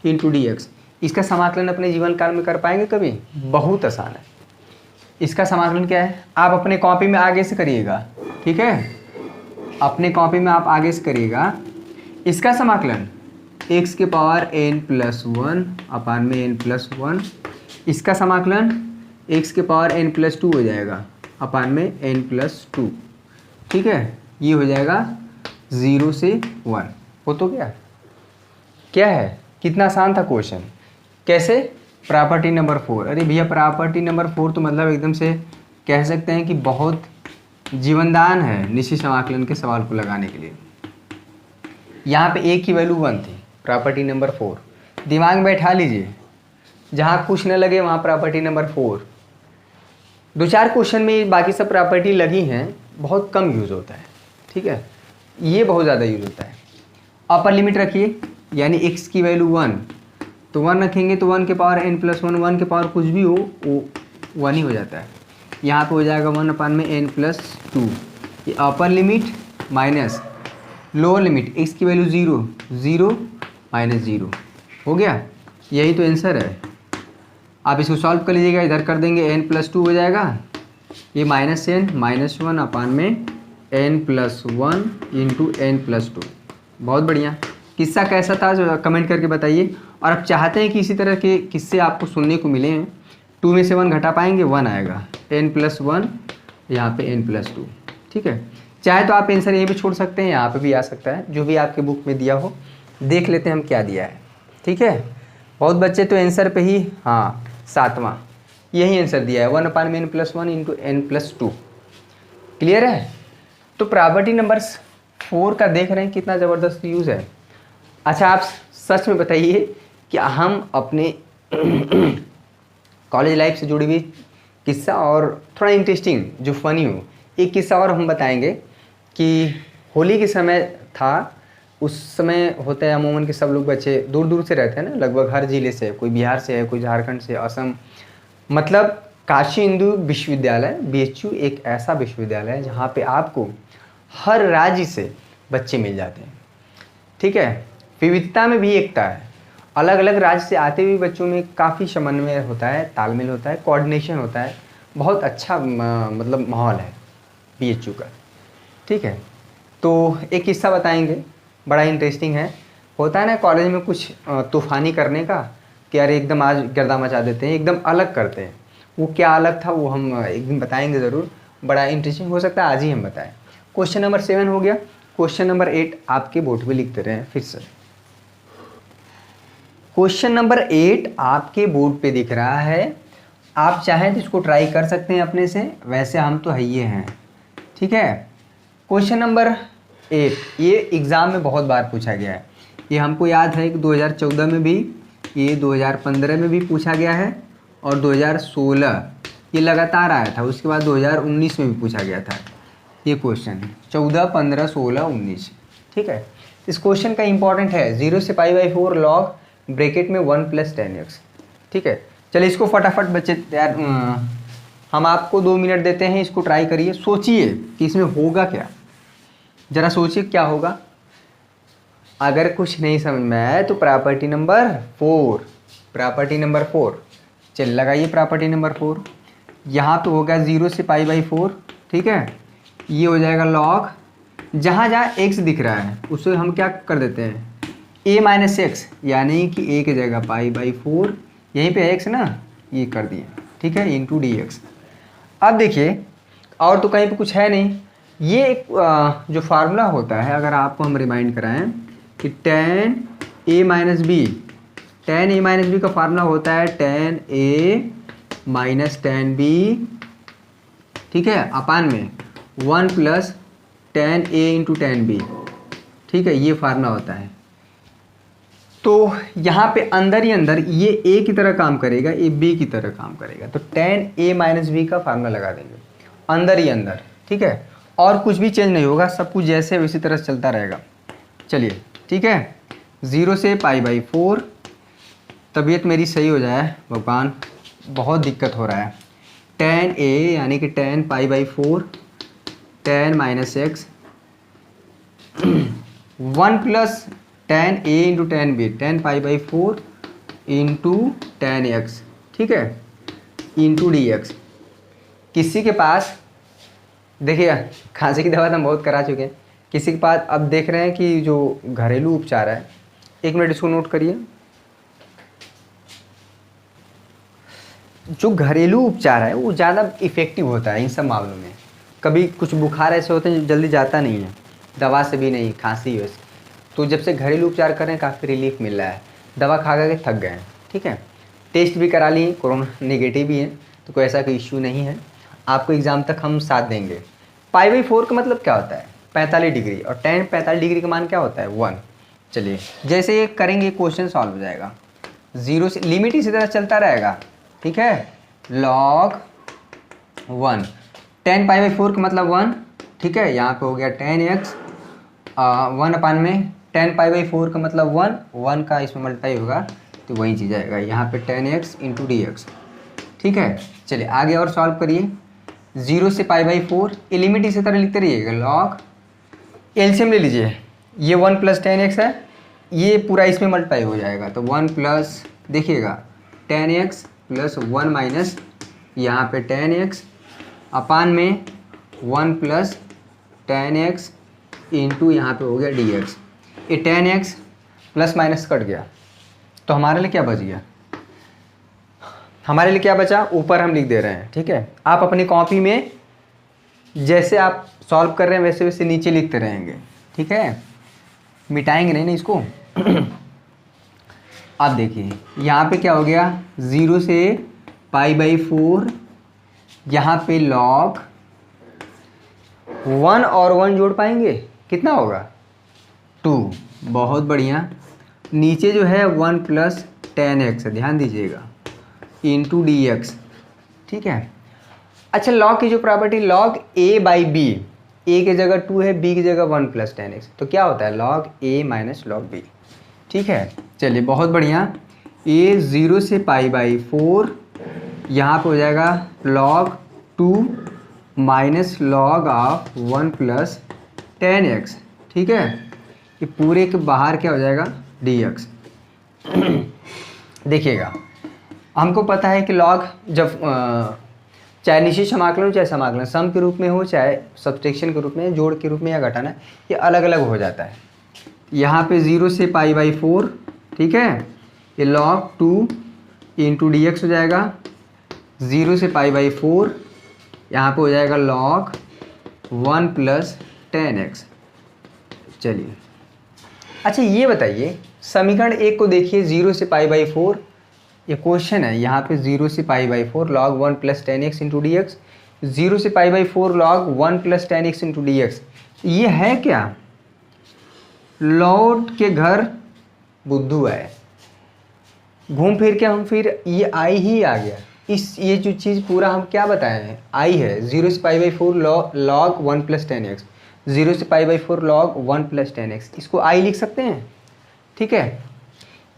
× dx। इसका समाकलन अपने जीवन काल में कर पाएंगे कभी, बहुत आसान है। इसका समाकलन क्या है, आप अपने कॉपी में आगे से करिएगा, ठीक है, अपने कॉपी में आप आगे से करिएगा। इसका समाकलन x⁴n + 1/n + 1, इसका समाकलन x⁴n + 2 हो जाएगा n + 2, ठीक है। ये हो जाएगा 0 से 1, वो तो क्या है, कितना आसान था क्वेश्चन। कैसे, प्रॉपर्टी नंबर 4। अरे भैया प्रॉपर्टी नंबर 4 तो मतलब एकदम से कह सकते हैं कि बहुत जीवनदान है निश्चित समाकलन के सवाल को लगाने के लिए। यहाँ पे a की वैल्यू 1 थी, प्रॉपर्टी नंबर 4, दिमाग में बैठा लीजिए, जहाँ कुछ न लगे वहाँ प्रॉपर्टी नंबर 4। 2-4 क्वेश्चन में बाकी सब प्रॉपर्टी लगी हैं, बहुत कम यूज़ होता है, ठीक है, ये बहुत ज़्यादा यूज़ होता है। अपर लिमिट रखिए, यानी x की वैल्यू 1, तो 1 रखेंगे तो 1n + 1, 1 के पावर कुछ भी हो वो 1 ही हो जाता है। यहाँ पे हो जाएगा 1/n+2। ये upper limit minus lower limit x की वैल्यू 0, 0 -0 हो गया। यही तो आंसर है। आप इसको सॉल्व कर लीजिएगा, इधर कर देंगे n+2 हो जाएगा, ये -n -1/n+1 इंटू n+2। बहुत बढ़िया। किस्सा कैसा था जो कमेंट करके बताइए। और आप चाहते हैं कि इसी तरह के किस्से आपको सुनने को मिले हैं, 2 में से 1 घटा पाएंगे, 1 आएगा, n+1 यहाँ पे n+2। ठीक है, चाहे तो आप आंसर यहीं पे छोड़ सकते हैं, यहाँ पे भी आ सकता है, जो भी आपके बुक में दिया हो। देख लेते हैं हम क्या दिया है। ठीक है, बहुत बच्चे तो आंसर पे ही, हाँ 7वां यही आंसर दिया है, 1/n+1 इंटू n+2। क्लियर है। तो प्रॉपर्टी नंबर 4 का देख रहे हैं कितना ज़बरदस्त यूज़ है। अच्छा, आप सच में बताइए कि हम अपने कॉलेज लाइफ से जुड़ी हुई किस्सा और थोड़ा इंटरेस्टिंग जो फ़नी हो, एक किस्सा और हम बताएंगे कि होली के समय था। उस समय होता है अमूमन कि सब लोग बच्चे दूर दूर से रहते हैं ना, लगभग हर ज़िले से, कोई बिहार से है, कोई झारखंड से, असम, मतलब काशी हिंदू विश्वविद्यालय BHU एक ऐसा विश्वविद्यालय है जहाँ पे आपको हर राज्य से बच्चे मिल जाते हैं। ठीक है, विविधता में भी एकता है। अलग अलग राज्य से आते हुए बच्चों में काफ़ी समन्वय होता है, तालमेल होता है, कोऑर्डिनेशन होता है। बहुत अच्छा मतलब माहौल है BHU का। ठीक है, तो एक किस्सा बताएंगे, बड़ा इंटरेस्टिंग है। होता है ना कॉलेज में कुछ तूफ़ानी करने का, कि अरे एकदम आज गर्दा मचा देते हैं, एकदम अलग करते हैं। वो क्या अलग था वो हम एक दिन बताएंगे ज़रूर, बड़ा इंटरेस्टिंग हो सकता है आज ही हम बताएं। क्वेश्चन नंबर 7 हो गया। क्वेश्चन नंबर 8 आपके बोर्ड पे लिखते रहे फिर से। क्वेश्चन नंबर 8 आपके बोर्ड पे दिख रहा है। आप चाहें तो इसको ट्राई कर सकते हैं अपने से, वैसे हम तो है हैं। ठीक है, क्वेश्चन नंबर 8 ये एग्ज़ाम में बहुत बार पूछा गया है। ये हमको याद है कि 2014 में भी, ये 2015 में भी पूछा गया है, और 2016 ये लगातार आया था। उसके बाद 2019 में भी पूछा गया था ये क्वेश्चन, 14, 15, 16, 19। ठीक है, इस क्वेश्चन का इंपॉर्टेंट है 0 से π/4 लॉग ब्रैकेट में 1 + 10x। ठीक है, चलिए इसको फटाफट बच्चे यार हम आपको 2 मिनट देते हैं, इसको ट्राई करिए, सोचिए कि इसमें होगा क्या, ज़रा सोचिए क्या होगा। अगर कुछ नहीं समझ में आए तो प्रॉपर्टी नंबर 4, प्रॉपर्टी नंबर 4 चल लगाइए। प्रॉपर्टी नंबर 4 यहाँ पे होगा 0 से π/4। ठीक है, ये हो जाएगा लॉग, जहाँ जहाँ x दिख रहा है उसे हम क्या कर देते हैं, a - x, यानी कि a की जगह π/4, यहीं पे x ना, ये कर दिए। ठीक है, इंटू dx। अब देखिए और तो कहीं पे कुछ है नहीं। ये एक जो फार्मूला होता है, अगर आपको हम रिमाइंड कराएं कि tan a - b, tan a - b का फार्मूला होता है tan a - tan b, ठीक है, अपान में 1 + tan a into tan b। ठीक है, ये फार्मूला होता है। तो यहाँ पे अंदर ही अंदर ये a की तरह काम करेगा, ये b की तरह काम करेगा, तो tan a - b का फार्मूला लगा देंगे अंदर ही अंदर। ठीक है, और कुछ भी चेंज नहीं होगा, सब कुछ जैसे उसी तरह चलता रहेगा। चलिए ठीक है, 0 से π/4, तबीयत मेरी सही हो जाए भगवान, बहुत दिक्कत हो रहा है। tan a यानी कि tan π/4 tan - x 1 + tan a into tan b, tan π/4 into tan x। ठीक है, इंटू dx। किसी के पास देखिए, खांसी की दवा तो हम बहुत करा चुके हैं, किसी के पास अब देख रहे हैं कि जो घरेलू उपचार है, 1 मिनट इसको नोट करिए। जो घरेलू उपचार है वो ज़्यादा इफ़ेक्टिव होता है इन सब मामलों में। कभी कुछ बुखार ऐसे होते हैं जो जल्दी जाता नहीं है, दवा से भी नहीं, खांसी वैसे, तो जब से घरेलू उपचार कर रहे हैं काफ़ी रिलीफ मिल रहा है। दवा खा के थक गए हैं। ठीक है, टेस्ट भी करा लिए, कोरोना नेगेटिव भी है, तो कोई ऐसा कोई इश्यू नहीं है। आपको एग्ज़ाम तक हम साथ देंगे। π/4 का मतलब क्या होता है, 45 डिग्री, और tan 45 डिग्री का मान क्या होता है, 1। चलिए जैसे ये करेंगे क्वेश्चन सॉल्व हो जाएगा। 0 से लिमिट इसी तरह चलता रहेगा। ठीक है, log 1, tan π/4 का मतलब 1। ठीक है, यहाँ पे हो गया tan x 1 अपान में tan π/4 का मतलब 1 का इसमें मल्टीप्लाई होगा तो वही चीज़ आएगा यहाँ पे tan x इंटू dx। ठीक है, चलिए आगे और सॉल्व करिए। 0 से π/4, ये लिमिट इसी तरह लिखते रहिएगा। लॉग एलसीएम ले लीजिए, ये 1 + 10x है, ये पूरा इसमें मल्टीप्लाई हो जाएगा, तो 1 प्लस देखिएगा 10x + 1 माइनस यहाँ पे 10x अपान में 1 + 10x इंटू यहाँ पे हो गया dx। ये 10x प्लस माइनस कट गया, तो हमारे लिए क्या बच गया? हमारे लिए क्या बचा? ऊपर हम लिख दे रहे हैं, ठीक है। आप अपनी कॉपी में जैसे आप सॉल्व कर रहे हैं वैसे वैसे नीचे लिखते रहेंगे, ठीक है, मिटाएंगे नहीं ना इसको। अब देखिए यहाँ पे क्या हो गया, 0 से π/4, यहाँ पे log 1 और 1 जोड़ पाएंगे, कितना होगा? 2। बहुत बढ़िया। नीचे जो है 1 + 10x, ध्यान दीजिएगा, इंटू dx, ठीक है। अच्छा, log की जो प्रॉपर्टी log a/b, a की जगह 2 है, b की जगह 1 + 10x, तो क्या होता है? log a - log b, ठीक है। चलिए बहुत बढ़िया। a 0 से π/4, यहाँ पे हो जाएगा log 2 minus log of 1 + 10x, ठीक है। ये पूरे के बाहर क्या हो जाएगा? dx। देखिएगा, हमको पता है कि log जब चाहे निश्चित समाकलन हो चाहे समाकलन, सम के रूप में हो चाहे सब्ट्रैक्शन के रूप में, जोड़ के रूप में या घटाना, ये अलग अलग हो जाता है। यहाँ पे 0 से π/4, ठीक है, ये log 2 इंटू dx हो जाएगा। 0 से π/4 यहाँ पे हो जाएगा log 1 + 10x। चलिए, अच्छा ये बताइए, समीकरण 1 को देखिए, 0 से π/4, ये क्वेश्चन है, यहाँ पे 0 से π/4 log 1 + 10x इंटू dx, 0 से π/4 log 1 + 10x इंटू dx। ये है क्या? लौट के घर बुद्धू आए, घूम फिर के हम फिर ये आई ही आ गया। ये जो चीज़ पूरा हम क्या बताए हैं, आई है। 0 से π/4 log 1 + 10x, 0 से π/4 log 1 + 10x, इसको आई लिख सकते हैं, ठीक है।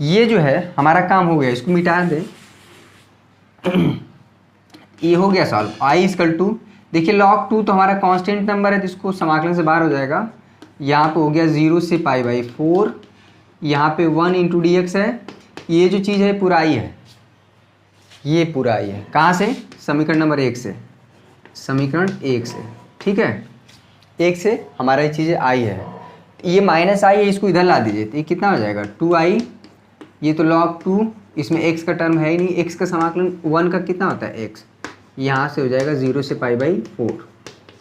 ये जो है हमारा काम हो गया, इसको मिटा दें। ये हो गया सॉल्व। i = देखिए log 2 तो हमारा कांस्टेंट नंबर है, तो इसको समाकलन से बाहर हो जाएगा। यहाँ पे हो गया 0 से π/4, यहाँ पे 1 इंटू dx है। ये जो चीज़ है पूरा i है, ये पूरा i है। कहाँ से? समीकरण नंबर 1 से, समीकरण 1 से, ठीक है। 1 से हमारा ये चीज़ i है, ये माइनस i है, इसको इधर ला दीजिए, तो ये कितना हो जाएगा? 2i। ये तो log 2, इसमें x का टर्म है ही नहीं, x का समाकलन 1 का कितना होता है? x। यहाँ से हो जाएगा 0 से π/4,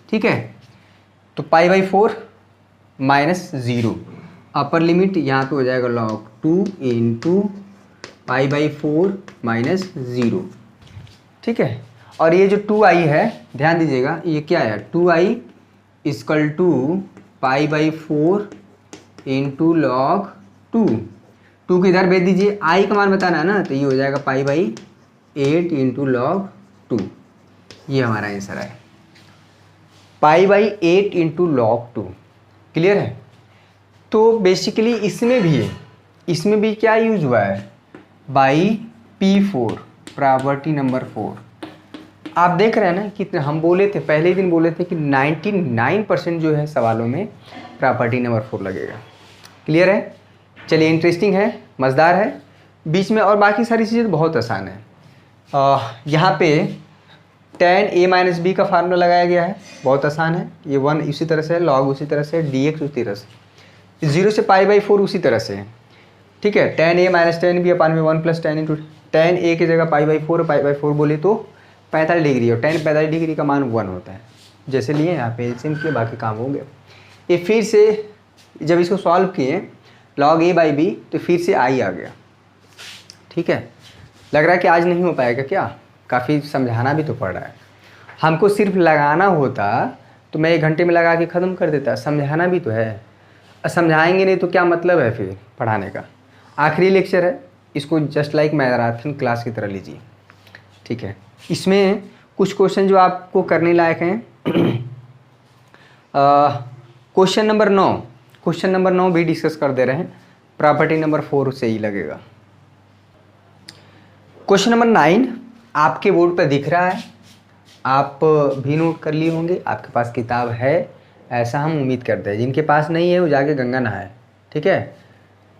ठीक है। तो π/4 - 0, अपर लिमिट यहाँ पे हो जाएगा log 2 इंटू π/4 - 0, ठीक है। और ये जो 2i है, ध्यान दीजिएगा, ये क्या है? 2i = π/4 इंटू log 2 को इधर भेज दीजिए, i का मान बताना है ना, तो ये हो जाएगा π/8 इंटू log 2। ये हमारा आंसर है, π/8 इंटू log 2। क्लियर है? तो बेसिकली इसमें भी क्या यूज हुआ है? P4, property number 4। आप देख रहे हैं ना कि हम बोले थे, पहले ही दिन बोले थे कि 99% जो है सवालों में प्रॉपर्टी नंबर 4 लगेगा। क्लियर है? चलिए, इंटरेस्टिंग है, मज़ेदार है बीच में, और बाकी सारी चीज़ें बहुत आसान है। यहाँ पे tan a - b का फार्मूला लगाया गया है, बहुत आसान है। ये 1 इसी तरह से, log उसी तरह से, dx उसी तरह से, 0 से π/4 उसी तरह से, ठीक है। tan a - tan b अपान में 1 + tan इंटू tan a की जगह π/4 बोले तो 45 डिग्री, और tan 45 डिग्री का मान 1 होता है। जैसे लिए यहाँ पे एलसीएम के, बाकी काम हो गया। ये फिर से जब इसको सॉल्व किए log a/b, तो फिर से i आ गया, ठीक है। लग रहा है कि आज नहीं हो पाएगा क्या? काफ़ी समझाना भी तो पड़ रहा है। हमको सिर्फ लगाना होता तो मैं 1 घंटे में लगा के ख़त्म कर देता, समझाना भी तो है। समझाएंगे नहीं तो क्या मतलब है फिर पढ़ाने का? आखिरी लेक्चर है, इसको जस्ट लाइक मैराथन क्लास की तरह लीजिए, ठीक है। इसमें कुछ क्वेश्चन जो आपको करने लायक हैं। क्वेश्चन नंबर 9 भी डिस्कस कर दे रहे हैं, प्रॉपर्टी नंबर 4 से ही लगेगा। क्वेश्चन नंबर 9 आपके बोर्ड पर दिख रहा है, आप भी नोट कर लिए होंगे, आपके पास किताब है ऐसा हम उम्मीद करते हैं। जिनके पास नहीं है वो जाके गंगा नहाए, ठीक है।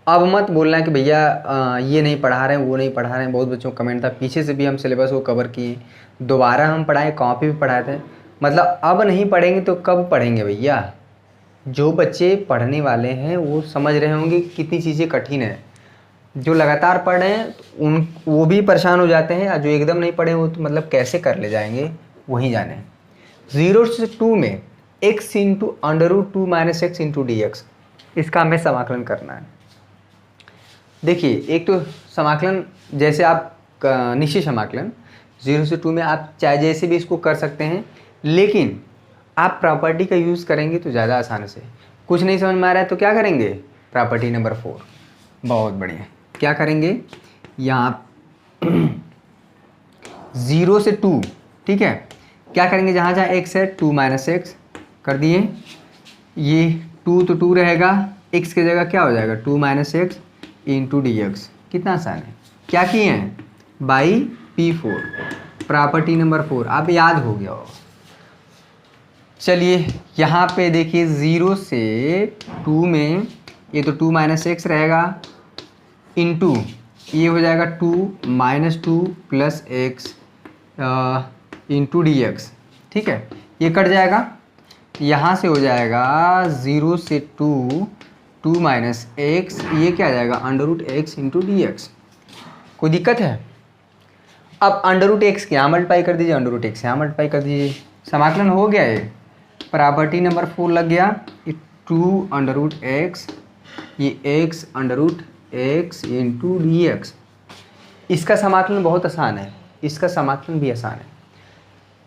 अब मत बोलना कि भैया ये नहीं पढ़ा रहे हैं, वो नहीं पढ़ा रहे हैं। बहुत बच्चों का कमेंट था, पीछे से भी हम सिलेबस को कवर किए, दोबारा हम पढ़ाए, कॉपी भी पढ़ाए थे। मतलब अब नहीं पढ़ेंगे तो कब पढ़ेंगे भैया? जो बच्चे पढ़ने वाले हैं वो समझ रहे होंगे कि कितनी चीज़ें कठिन है। जो लगातार पढ़ रहे हैं उन वो भी परेशान हो जाते हैं, और जो एकदम नहीं पढ़े वो तो मतलब कैसे कर ले जाएंगे वहीं जाने। 0 से 2 में x into √2 - x into dx, इसका हमें समाकलन करना है। देखिए, एक तो समाकलन जैसे आप निश्चित समाकलन 0 से 2 में आप चाहे जैसे भी इसको कर सकते हैं, लेकिन आप प्रॉपर्टी का यूज़ करेंगे तो ज़्यादा आसान से। कुछ नहीं समझ में आ रहा है तो क्या करेंगे? Property number 4। बहुत बढ़िया। क्या करेंगे यहाँ 0 से 2, ठीक है। क्या करेंगे? जहाँ जहाँ x है 2 - x कर दिए। ये 2 तो 2 रहेगा, x की जगह क्या हो जाएगा 2 - x इंटू dx। कितना आसान है। क्या किए हैं? By P4, property number 4। आप याद हो गया हो। चलिए यहाँ पे देखिए 0 से 2 में ये तो 2 - x रहेगा, इंटू ये हो जाएगा 2 - 2 प्लस x इंटू dx, ठीक है। ये कट जाएगा, यहाँ से हो जाएगा 0 से 2 2 - x, ये क्या आ जाएगा √x इंटू dx। कोई दिक्कत है? अब √x यहाँ मल्टीप्लाई कर दीजिए, √x यहाँ मल्टीप्लाई कर दीजिए, समाकलन हो गया। ये प्रॉपर्टी नंबर 4 लग गया। ये 2 √x, ये x √x इंटू dx। इसका समाकलन बहुत आसान है, इसका समाकलन भी आसान है।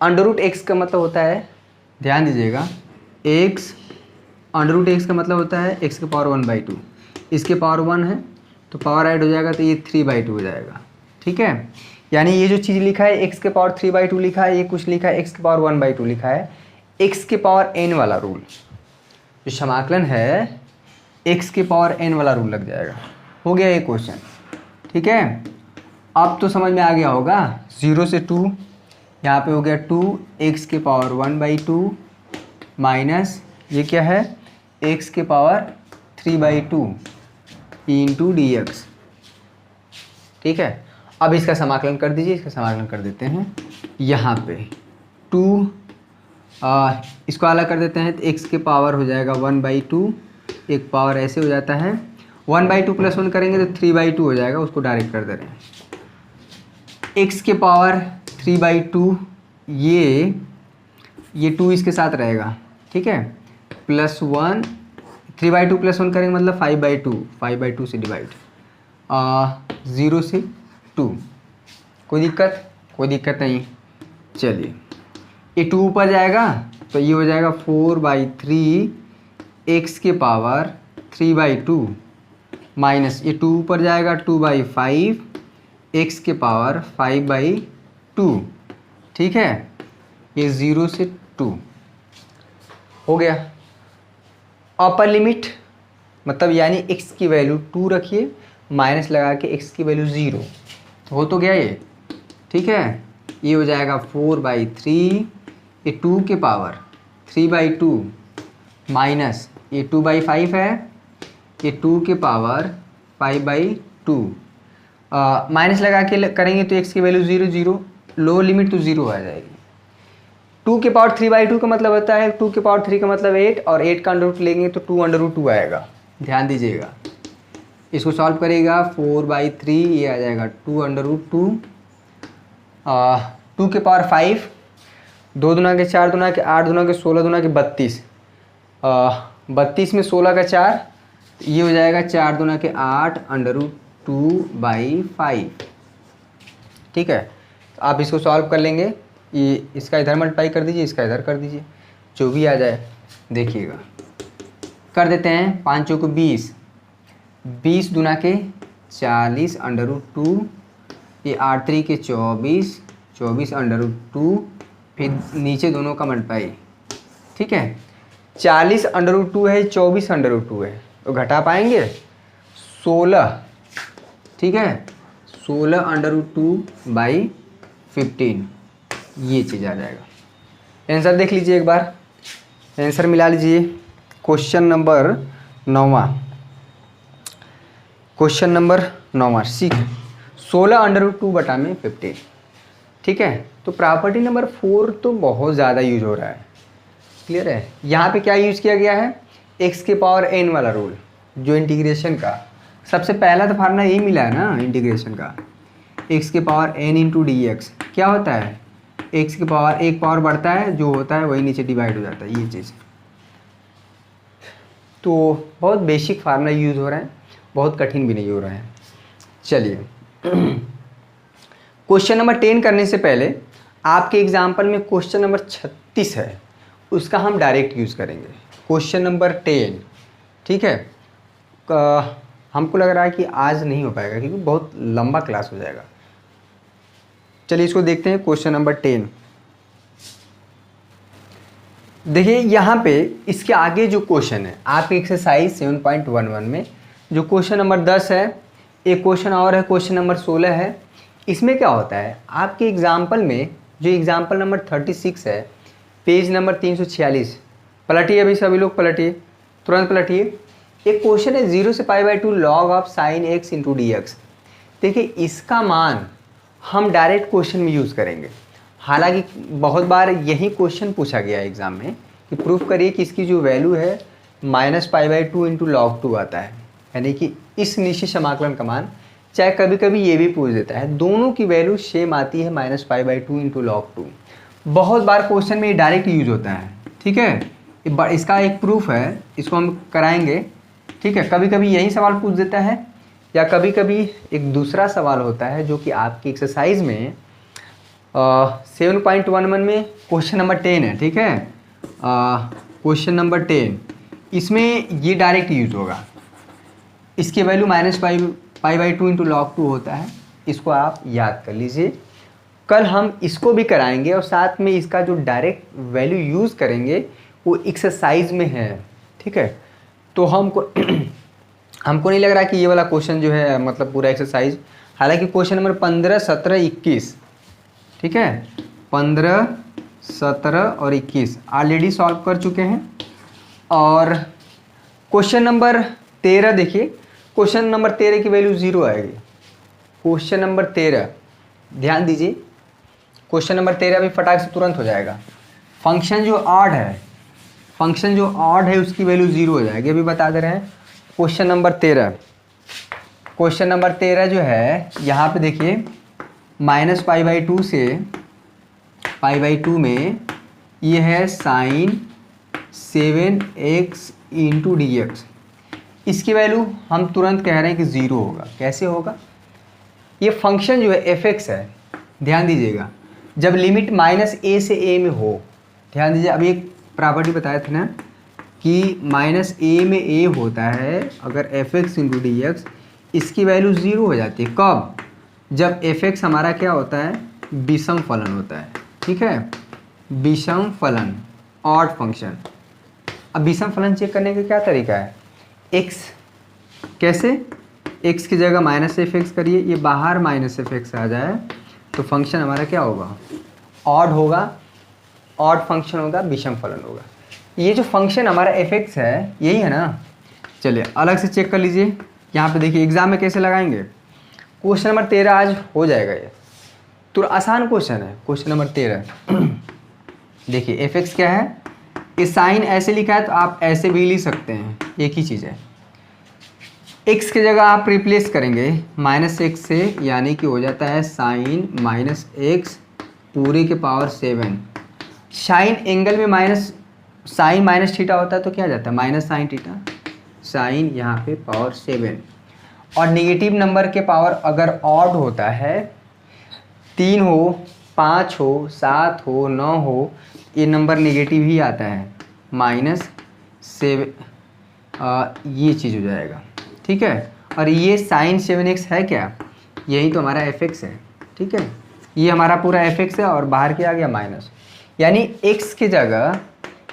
√x का मतलब होता है, ध्यान दीजिएगा, x √x का मतलब होता है x की पावर 1/2। इसके पावर 1 है तो पावर ऐड हो जाएगा तो ये 3/2 हो जाएगा, ठीक है। यानी ये जो चीज़ लिखा है x के पावर 3/2 लिखा है, ये कुछ लिखा है x के पावर 1/2 लिखा है। x के पावर n वाला रूल, जो समाकलन है x के पावर n वाला रूल लग जाएगा। हो गया ये क्वेश्चन, ठीक है। अब तो समझ में आ गया होगा। 0 से 2 यहाँ पे हो गया 2 x के पावर 1/2 माइनस ये क्या है x के पावर 3/2 इंटू dx, ठीक है। अब इसका समाकलन कर दीजिए, इसका समाकलन कर देते हैं। यहाँ पे 2 इसको अलग कर देते हैं तो x के पावर हो जाएगा 1/2, एक पावर ऐसे हो जाता है, 1/2 प्लस 1 करेंगे तो 3/2 हो जाएगा, उसको डायरेक्ट कर दे रहे हैं। x के पावर 3/2, ये 2 इसके साथ रहेगा, ठीक है, प्लस 1, 3/2 प्लस 1 करेंगे मतलब 5/2 से डिवाइड, 0 से 2। कोई दिक्कत? कोई दिक्कत नहीं। चलिए ये 2 ऊपर जाएगा तो ये हो जाएगा 4/3 x के पावर 3/2 माइनस ये 2 ऊपर जाएगा 2/5 x के पावर 5/2, ठीक है। ये 0 से 2 हो गया। अपर लिमिट मतलब यानी x की वैल्यू 2 रखिए, माइनस लगा के x की वैल्यू 0, हो तो गया ये, ठीक है। ये हो जाएगा 4/3, ये 2 के पावर 3/2 माइनस ये 2/5 है, ये 2 के पावर 5/2, माइनस लगा के करेंगे तो x की वैल्यू 0 0, लो लिमिट तो 0 आ जाएगी। 2 के पावर 3/2 का मतलब होता है 2 के पावर 3 का मतलब 8, और 8 का अंडर रूट लेंगे तो 2 √2 आएगा। ध्यान दीजिएगा, इसको सॉल्व करेगा 4/3, ये आ जाएगा 2 √2, 2 के पावर 5, 2 दूना के 4 दूना के 8 दूना के 16 दूना के 32, 32 में 16 का 4, ये हो जाएगा 4 दूना के 8 √2/5, ठीक है। आप इसको सॉल्व कर लेंगे, ये इसका इधर मल्टीप्लाई कर दीजिए, इसका इधर कर दीजिए, जो भी आ जाए देखिएगा। कर देते हैं 5 चौको 20, 20 दूना के 40 √2, ये 8 3 के 24, 24 √2, फिर नीचे दोनों का मल्टीप्लाई, ठीक है। 40 √2 है, 24 √2 है, तो घटा पाएंगे 16, ठीक है, 16 √2/15, ये चीज़ आ जाएगा। आंसर देख लीजिए एक बार, आंसर मिला लीजिए। क्वेश्चन नंबर 9वां, क्वेश्चन नंबर 9वां सी, 16√2/15। ठीक है, तो प्रॉपर्टी नंबर 4 तो बहुत ज़्यादा यूज हो रहा है, क्लियर है। यहाँ पे क्या यूज किया गया है, x के पावर n वाला रूल, जो इंटीग्रेशन का सबसे पहला तो फार्मूला यही मिला है ना इंटीग्रेशन का, x के power n into d x. क्या होता है, x के पावर एक पावर बढ़ता है, जो होता है वही नीचे डिवाइड हो जाता है, ये चीज़। तो बहुत बेसिक फार्मूला यूज़ हो रहा है, बहुत कठिन भी नहीं हो रहा है। चलिए क्वेश्चन नंबर 10 करने से पहले आपके एग्जाम्पल में क्वेश्चन नंबर 36 है, उसका हम डायरेक्ट यूज़ करेंगे। क्वेश्चन नंबर 10, ठीक है। हमको लग रहा है कि आज नहीं हो पाएगा क्योंकि बहुत लंबा क्लास हो जाएगा। चलिए इसको देखते हैं। क्वेश्चन नंबर 10 देखिए, यहाँ पे इसके आगे जो क्वेश्चन है आपके एक्सरसाइज 7.11 में जो क्वेश्चन नंबर 10 है, एक क्वेश्चन और है, क्वेश्चन नंबर 16 है। इसमें क्या होता है, आपके एग्जाम्पल में जो एग्जाम्पल नंबर 36 है, पेज नंबर 346, पलटिए अभी सभी लोग, पलटिए, तुरंत पलटिए। एक क्वेश्चन है 0 से π/2 log of sine x into d x. देखिए इसका मान हम डायरेक्ट क्वेश्चन में यूज़ करेंगे। हालांकि बहुत बार यही क्वेश्चन पूछा गया है एग्ज़ाम में कि प्रूफ करिए कि इसकी जो वैल्यू है -π/2 इंटू log 2 आता है, यानी कि इस निश्चित समाकलन का मान। चाहे कभी कभी ये भी पूछ देता है, दोनों की वैल्यू सेम आती है -π/2 इंटू log 2। बहुत बार क्वेश्चन में ये डायरेक्ट यूज होता है, ठीक है। इसका एक प्रूफ है, इसको हम कराएंगे, ठीक है। कभी कभी यही सवाल पूछ देता है, या कभी कभी एक दूसरा सवाल होता है जो कि आपकी एक्सरसाइज में 7.11 में क्वेश्चन नंबर 10 है, ठीक है। क्वेश्चन नंबर 10 इसमें ये डायरेक्ट यूज होगा। इसकी वैल्यू -π/2 इंटू log 2 होता है, इसको आप याद कर लीजिए। कल हम इसको भी कराएंगे और साथ में इसका जो डायरेक्ट वैल्यू यूज़ करेंगे वो एक्सरसाइज में है, ठीक है। तो हमको नहीं लग रहा कि ये वाला क्वेश्चन जो है मतलब पूरा एक्सरसाइज, हालांकि क्वेश्चन नंबर 15, 17, 21, ठीक है, 15, 17 और 21 ऑलरेडी सॉल्व कर चुके हैं। और क्वेश्चन नंबर 13 देखिए, क्वेश्चन नंबर 13 की वैल्यू 0 आएगी। क्वेश्चन नंबर 13 ध्यान दीजिए, क्वेश्चन नंबर 13 भी फटाक से तुरंत हो जाएगा। फंक्शन जो ऑड है, फंक्शन जो ऑड है उसकी वैल्यू 0 हो जाएगी, अभी बता दे रहे हैं। क्वेश्चन नंबर 13, क्वेश्चन नंबर 13 जो है यहाँ पे देखिए, -π/2 से π/2 में ये है sine 7x into d x. इसकी वैल्यू हम तुरंत कह रहे हैं कि 0 होगा। कैसे होगा, ये फंक्शन जो है f(x) है, ध्यान दीजिएगा, जब लिमिट -a से a में हो, ध्यान दीजिए। अभी एक प्रॉपर्टी बताया था ना कि -a में a होता है, अगर f(x) इंटू डी एक्स, इसकी वैल्यू 0 हो जाती है। कब, जब f(x) हमारा क्या होता है, विषम फलन होता है, ठीक है, विषम फलन, ऑड फंक्शन। अब विषम फलन चेक करने का क्या तरीका है, x कैसे, x की जगह -f(x) करिए, ये बाहर -f(x) आ जाए तो फंक्शन हमारा क्या होगा, ऑड होगा, ऑड फंक्शन होगा, विषम फलन होगा। ये जो फंक्शन हमारा f(x) है यही है ना। चलिए अलग से चेक कर लीजिए, यहाँ पे देखिए एग्जाम में कैसे लगाएंगे। क्वेश्चन नंबर 13 आज हो जाएगा, ये तो आसान क्वेश्चन है। क्वेश्चन नंबर 13 देखिए f(x) क्या है, ये साइन ऐसे लिखा है तो आप ऐसे भी लिख सकते हैं, एक ही चीज़ है। x की जगह आप रिप्लेस करेंगे -x से, यानी कि हो जाता है साइन -x पूरे के पावर 7। साइन एंगल में साइन माइनस थीटा होता है तो क्या जाता है, -sin थीटा, साइन यहाँ पे पावर 7। और नेगेटिव नंबर के पावर अगर ऑड होता है, 3 हो, 5 हो, 7 हो, 9 हो, ये नंबर नेगेटिव ही आता है, -7, ये चीज़ हो जाएगा, ठीक है। और ये साइन 7x है क्या, यही तो हमारा f(x) है, ठीक है। ये हमारा पूरा f(x) है और बाहर क्या आ गया माइनस, यानी x की जगह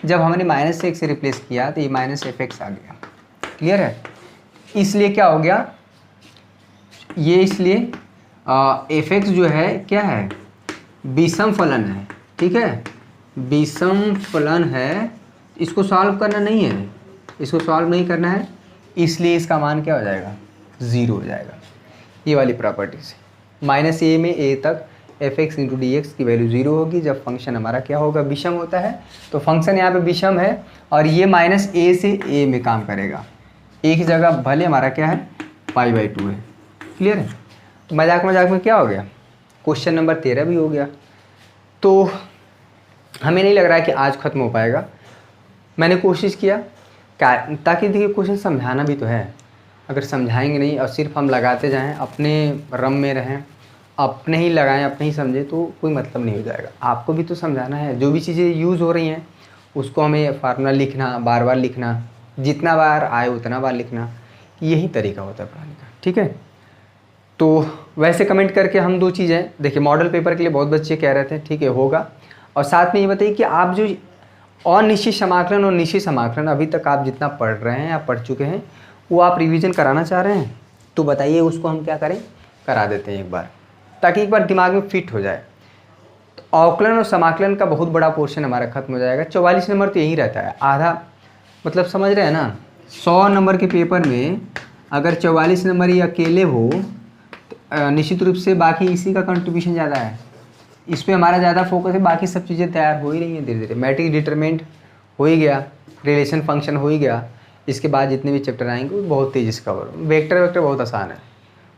जब हमने -x से रिप्लेस किया तो ये -f(x) आ गया, क्लियर है। इसलिए क्या हो गया ये, इसलिए f(x) जो है क्या है, विषम फलन है, ठीक है, विषम फलन है, इसको सॉल्व करना नहीं है, इसको सॉल्व नहीं करना है, इसलिए इसका मान क्या हो जाएगा, 0 हो जाएगा। ये वाली प्रॉपर्टी से -a में a तक f(x) × dx की वैल्यू 0 होगी जब फंक्शन हमारा क्या होगा, विषम होता है। तो फंक्शन यहाँ पे विषम है और ये -a से a में काम करेगा। a की जगह भले हमारा क्या है, π/2 है। क्लियर है। मजाक मजाक में क्या हो गया, क्वेश्चन नंबर 13 भी हो गया। तो हमें नहीं लग रहा है कि आज ख़त्म हो पाएगा। मैंने कोशिश किया ताकि देखिए क्वेश्चन समझाना भी तो है। अगर समझाएंगे नहीं और सिर्फ हम लगाते जाएं, अपने रम में रहें, अपने ही लगाएं, अपने ही समझें, तो कोई मतलब नहीं हो जाएगा। आपको भी तो समझाना है। जो भी चीज़ें यूज़ हो रही हैं उसको हमें फार्मूला लिखना, बार बार लिखना, जितना बार आए उतना बार लिखना, यही तरीका होता है पढ़ाने का। ठीक है। तो वैसे कमेंट करके हम 2 चीज़ें देखिए, मॉडल पेपर के लिए बहुत बच्चे कह रहे थे, ठीक है होगा। और साथ में ये बताइए कि आप जो अनिश्चित समाकलन और निश्चित समाकलन अभी तक आप जितना पढ़ रहे हैं या पढ़ चुके हैं, वो आप रिवीजन कराना चाह रहे हैं, तो बताइए उसको हम क्या करें, करा देते हैं एक बार, ताकि एक बार दिमाग में फिट हो जाए। तो अवकलन और समाकलन का बहुत बड़ा पोर्शन हमारा खत्म हो जाएगा। 44 नंबर तो यही रहता है, आधा, मतलब समझ रहे हैं ना। 100 नंबर के पेपर में अगर 44 नंबर ही अकेले हो, तो निश्चित रूप से बाकी इसी का कंट्रीब्यूशन ज़्यादा है, इस पर हमारा ज़्यादा फोकस है। बाकी सब चीज़ें तैयार हो ही रही हैं धीरे धीरे। मैट्रिक्स डिटरमिनेंट हो ही गया, रिलेशन फंक्शन हो ही गया। इसके बाद जितने भी चैप्टर आएंगे वो बहुत तेज़ी से कवर। वेक्टर बहुत आसान है,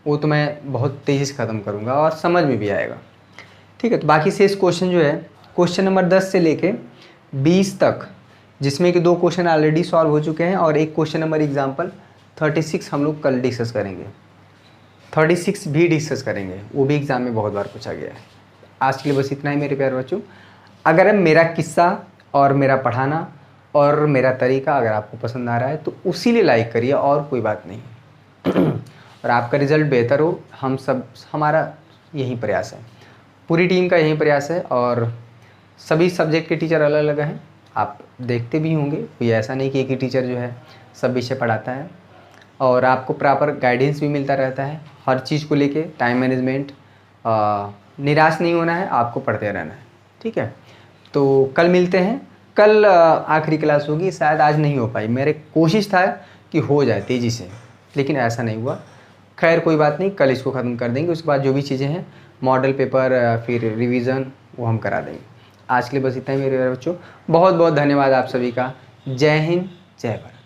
वो तो मैं बहुत तेज़ी से ख़त्म करूँगा और समझ में भी आएगा। ठीक है। तो बाकी शेष क्वेश्चन जो है, क्वेश्चन नंबर 10 से लेके 20 तक, जिसमें कि 2 क्वेश्चन ऑलरेडी सॉल्व हो चुके हैं और एक क्वेश्चन नंबर एग्जाम्पल 36 हम लोग कल डिस्कस करेंगे। 36 भी डिस्कस करेंगे, वो भी एग्ज़ाम में बहुत बार पूछा गया है। आज के लिए बस इतना ही मेरे प्यारे बच्चों। अगर मेरा किस्सा और मेरा पढ़ाना और मेरा तरीका अगर आपको पसंद आ रहा है तो उसी लिए लाइक करिए, और कोई बात नहीं। और आपका रिज़ल्ट बेहतर हो, हम सब, हमारा यही प्रयास है, पूरी टीम का यही प्रयास है। और सभी सब्जेक्ट के टीचर अलग अलग हैं, आप देखते भी होंगे, कोई ऐसा नहीं कि एक ही टीचर जो है सब विषय पढ़ाता है। और आपको प्रॉपर गाइडेंस भी मिलता रहता है हर चीज़ को लेके, टाइम मैनेजमेंट। निराश नहीं होना है, आपको पढ़ते रहना है। ठीक है। तो कल मिलते हैं। कल आखिरी क्लास होगी, शायद आज नहीं हो पाई। मेरे कोशिश था कि हो जाए तेज़ी से, लेकिन ऐसा नहीं हुआ। खैर कोई बात नहीं, कल इसको ख़त्म कर देंगे। उसके बाद जो भी चीज़ें हैं, मॉडल पेपर, फिर रिवीजन, वो हम करा देंगे। आज के लिए बस इतना ही मेरे बच्चों। बहुत बहुत धन्यवाद आप सभी का। जय हिंद, जय भारत।